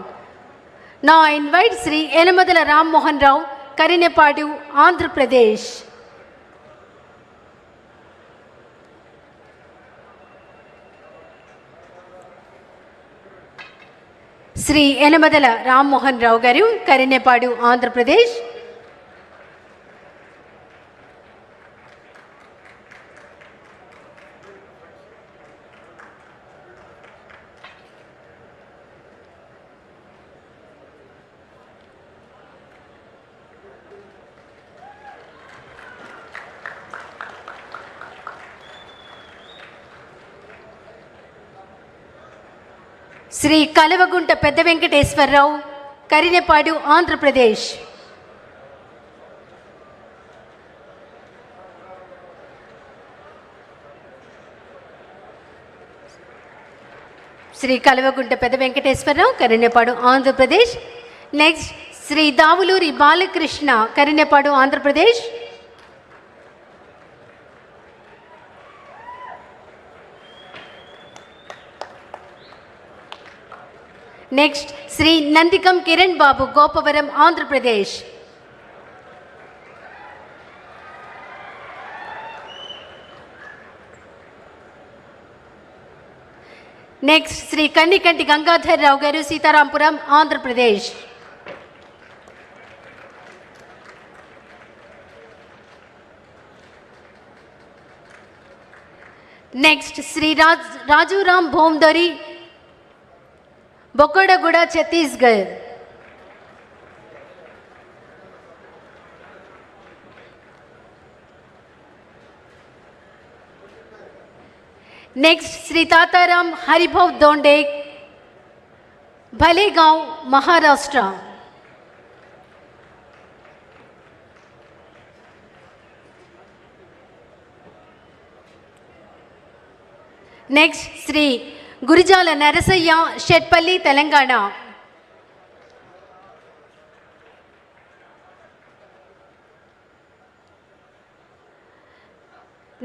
Now I invite Sri Yenamadala Ram Mohan Rao, Karinepadu, Andhra Pradesh. Sri Yenamadala Ram Mohan Rao Garu, Karinepadu, Andhra Pradesh. Shri Kalavagunta Pedda Venkateswararao, Karinepadu, Andhra Pradesh. Shri Kalavagunta Pedda Venkateswararao, Karinepadu, Andhra Pradesh. Next Shri Davuluri Balakrishna, Karinepadu, Andhra Pradesh. Next Shri Nandikam Kiran Babu, Gopavaram, Andhra Pradesh. Next Shri Kannikanti Gangadhar Rao garu, Seetharampuram, Andhra Pradesh. Next Shri Rajuram Bhomdari, Bokkadaguda, Chhattisgarh. Next Shri Tataram Haribhav Donde, Bhalegaon, Maharashtra. Next Shri Gurijala Narasaiah, Shetpalli, Telangana.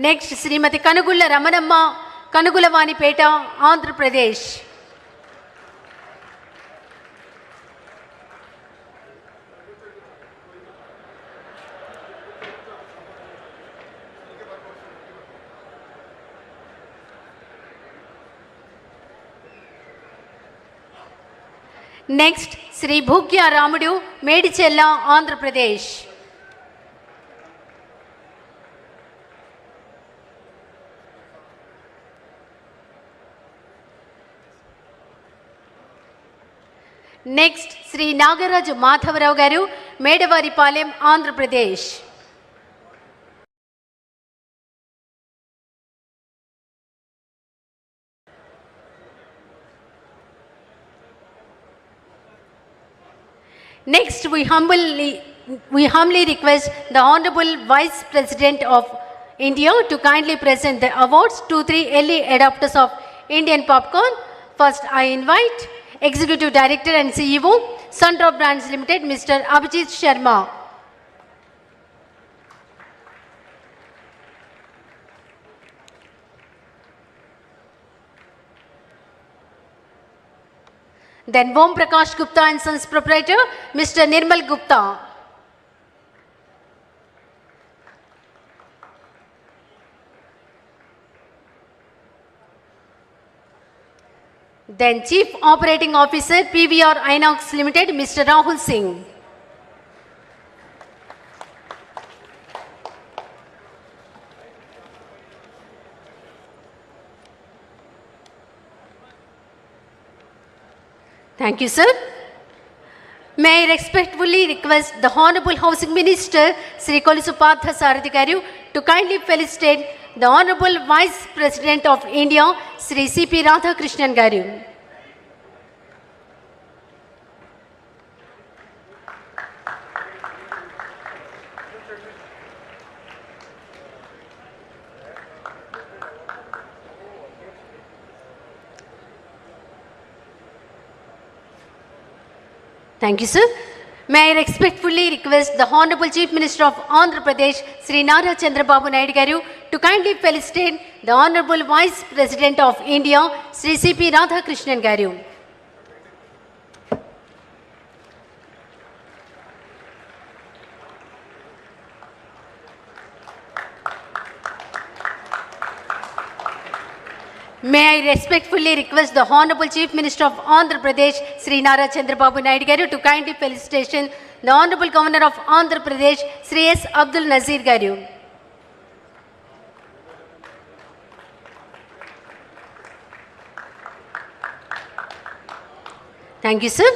Next Shrimati Kanugulla Ramanamma, Kanugulavanipeta, Andhra Pradesh. Next Shri Bhukya Ramudu, Medichella, Andhra Pradesh. Next Shri Nagaraju Madhavarao garu, Medavaripalem, Andhra Pradesh. Next, we humbly request the Honorable Vice President of India to kindly present the awards to 3 early adopters of Indian popcorn. First, I invite Executive Director and CEO, Sundrop Brands Limited, Mr. Abhijit Sharma. Then Om Prakash Gupta and Sons proprietor, Mr. Nirmal Gupta. Then Chief Operating Officer, PVR Inox Limited, Mr. Rahul Singh. Thank you, sir. May I respectfully request the Honorable Housing Minister, Sri Kolisupatha Sarathi Garu, to kindly felicitate the Honorable Vice President of India, Sri C.P. Radhakrishnan Garu. Thank you, sir. May I respectfully request the Honorable Chief Minister of Andhra Pradesh, Sri Nara Chandrababu Naidu Garu, to kindly felicitate the Honorable Vice President of India, Sri C.P. Radhakrishnan Garu. May I respectfully request the Honorable Chief Minister of Andhra Pradesh, Sri Nara Chandrababu Naidu Garu, to kindly felicitation the Honorable Governor of Andhra Pradesh, Sri S. Abdul Nazir Garu. Thank you, sir.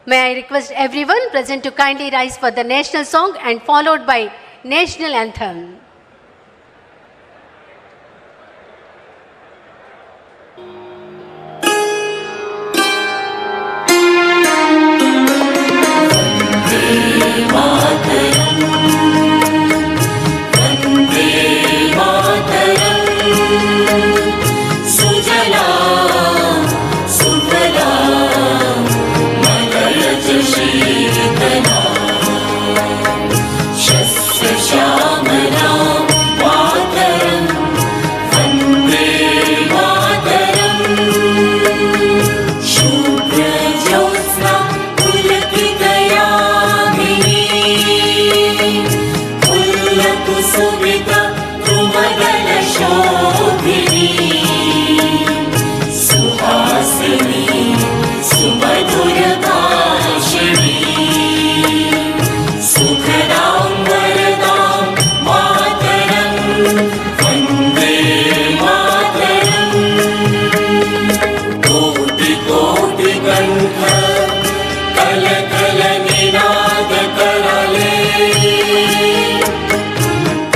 May I request everyone present to kindly rise for the national song and followed by national anthem.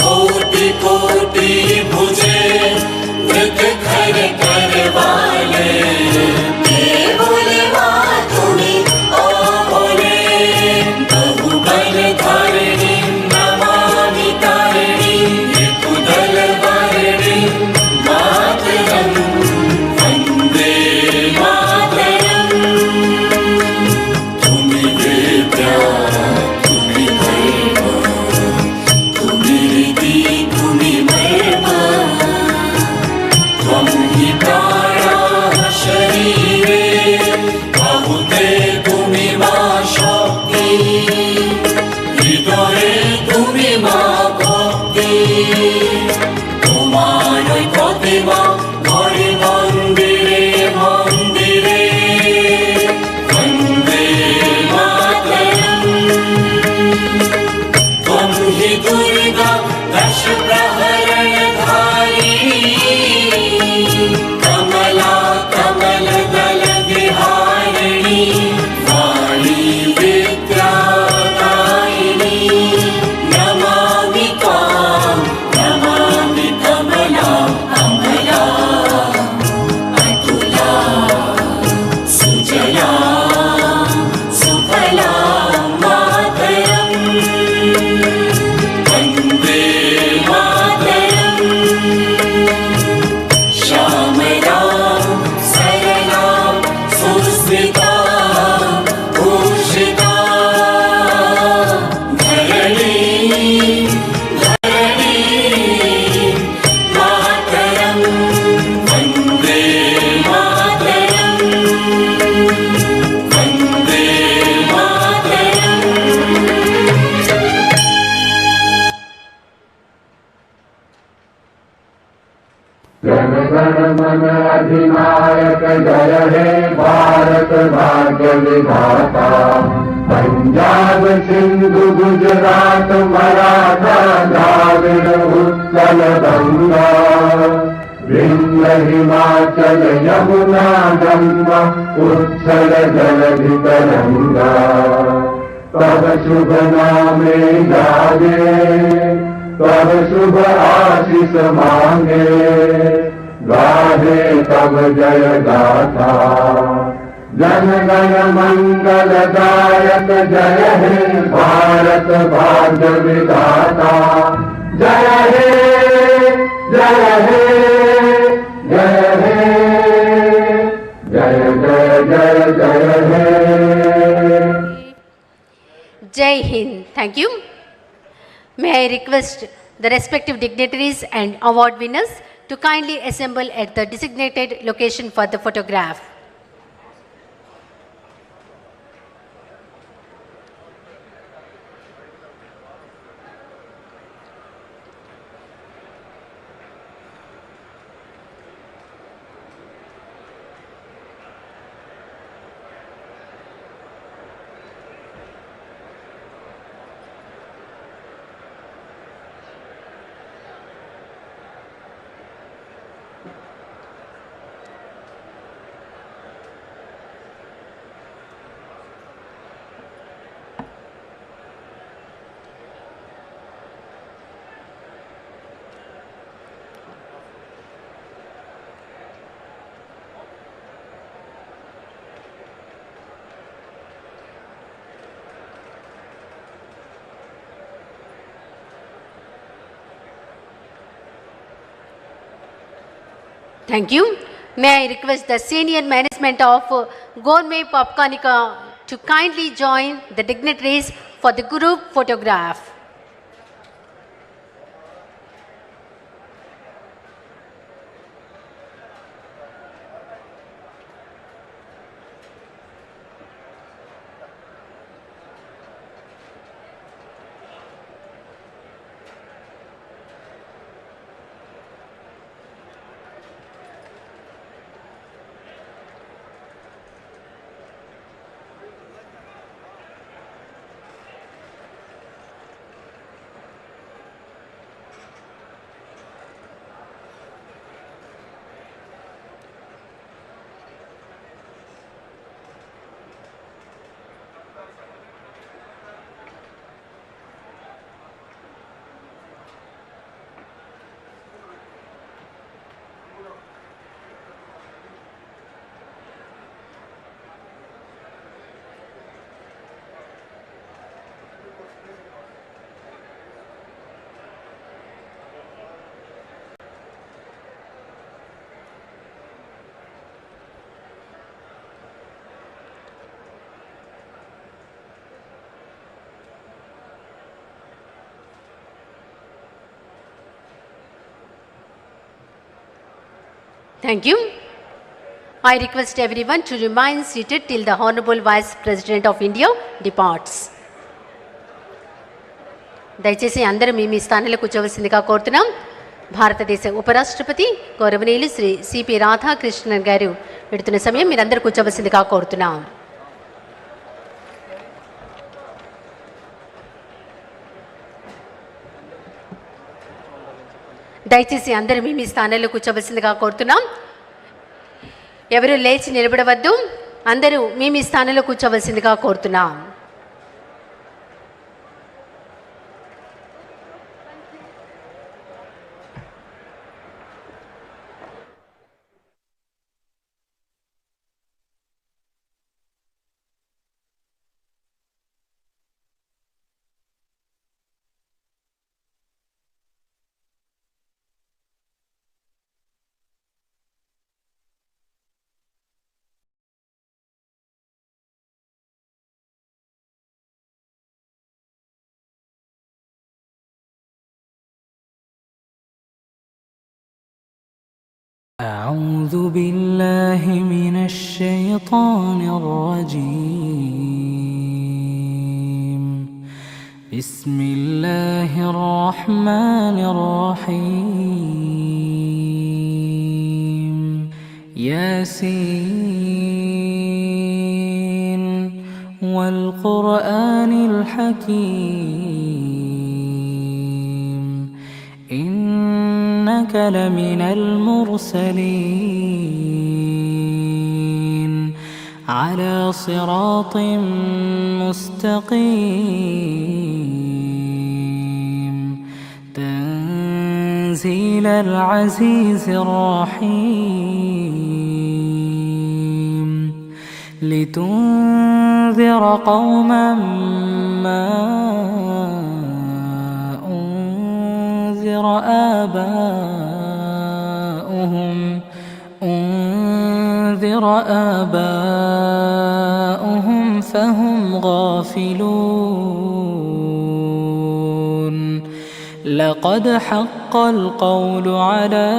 कोटि गण मन अधिनायक जय हे भारत भाग्य विधाता। पंजाब सिंधु गुजरात मराठा द्राविड़ उत्कल गंगा, विंध्य हिमाचल यमुना गंगा उच्छल जलधि तरंगा। तब शुभ नामे जागे, तब शुभ आशीष मांगे, गाहे तब जय गाथा। जन गण मंगल दायक जय हे भारत भाग्य विधाता। जय हे जय हे जय हे जय जय जय जय हे। Jai Hind. Thank you. May I request the respective dignitaries and award winners to kindly assemble at the designated location for the photograph. Thank you. May I request the senior management of Gourmet Popcornica to kindly join the dignitaries for the group photograph. Thank you. I request everyone to remain seated till the Honorable Vice President of India departs. దయచేసి అందరూ మీ స్థానంలో కూర్చోవలసిందిగా కోరుతున్నాం. భారతదేశ ఉపరాష్ట్రపతి గౌరవనీయులు Shri CP Radhakrishnan గారు పెడుతున్న సమయం మీరందరూ కూర్చోవలసిందిగా కోరుతున్నాం. దయచేసి అందరూ మీ స్థానంలో కూర్చోవలసిందిగా కోరుతున్నాం. ఎవరు లేచి నిలబడవద్దు. అందరూ మీ స్థానంలో కూర్చోవలసిందిగా కోరుతున్నాం. أعوذ بالله من الشيطان الرجيم. بسم الله الرحمن الرحيم. ياسين والقرآن الحكيم إنك لمن المرسلين على صراط مستقيم تنزيل العزيز الرحيم لتنذر قوما ما أنذر آباؤهم فهم غافلون لقد حق القول على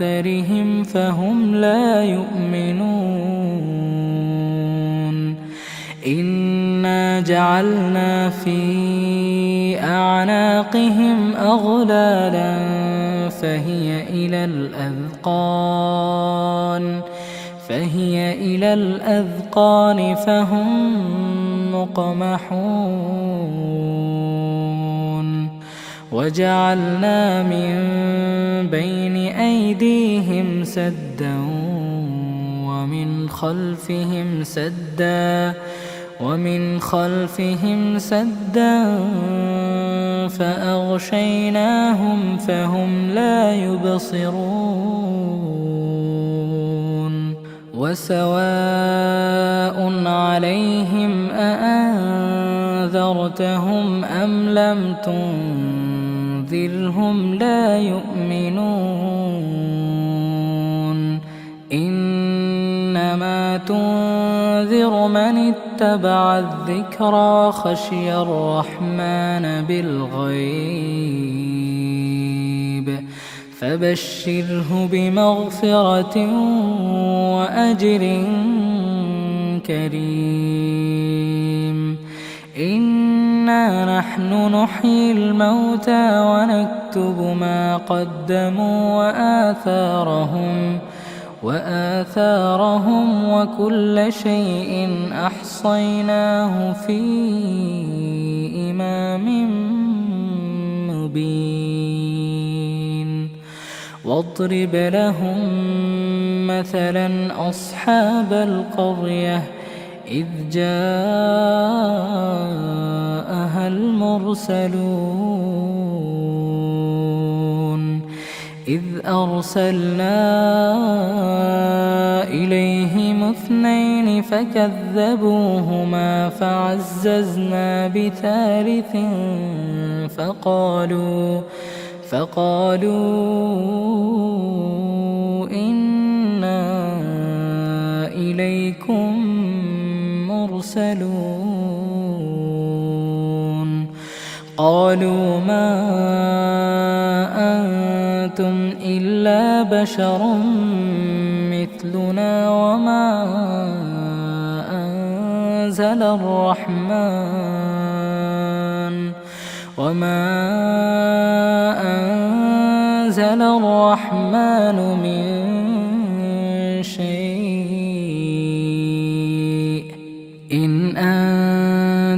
أكثرهم فهم لا يؤمنون إنا جعلنا في أعناقهم أغلالا فهي إلى الأذقان فهم مقمحون وجعلنا من بين أيديهم سدا ومن خلفهم سدا فأغشيناهم فهم لا يبصرون وسواء عليهم أأنذرتهم أم لم تنذرهم لا يؤمنون إنما تنذر من اتبع الذكر وخشي الرحمن بالغيب فبشره بمغفرة وأجر كريم إنا نحن نحيي الموتى ونكتب ما قدموا وآثارهم وكل شيء أحصيناه في إمام مبين واضرب لهم مثلا أصحاب القرية إذ جاءها المرسلون إذ أرسلنا إليهم 2 فكذبوهما فعززنا بثالث فقالوا إنا إليكم مرسلون قالوا ما أنتم إلا بشر مثلنا وما أنزل الرحمن من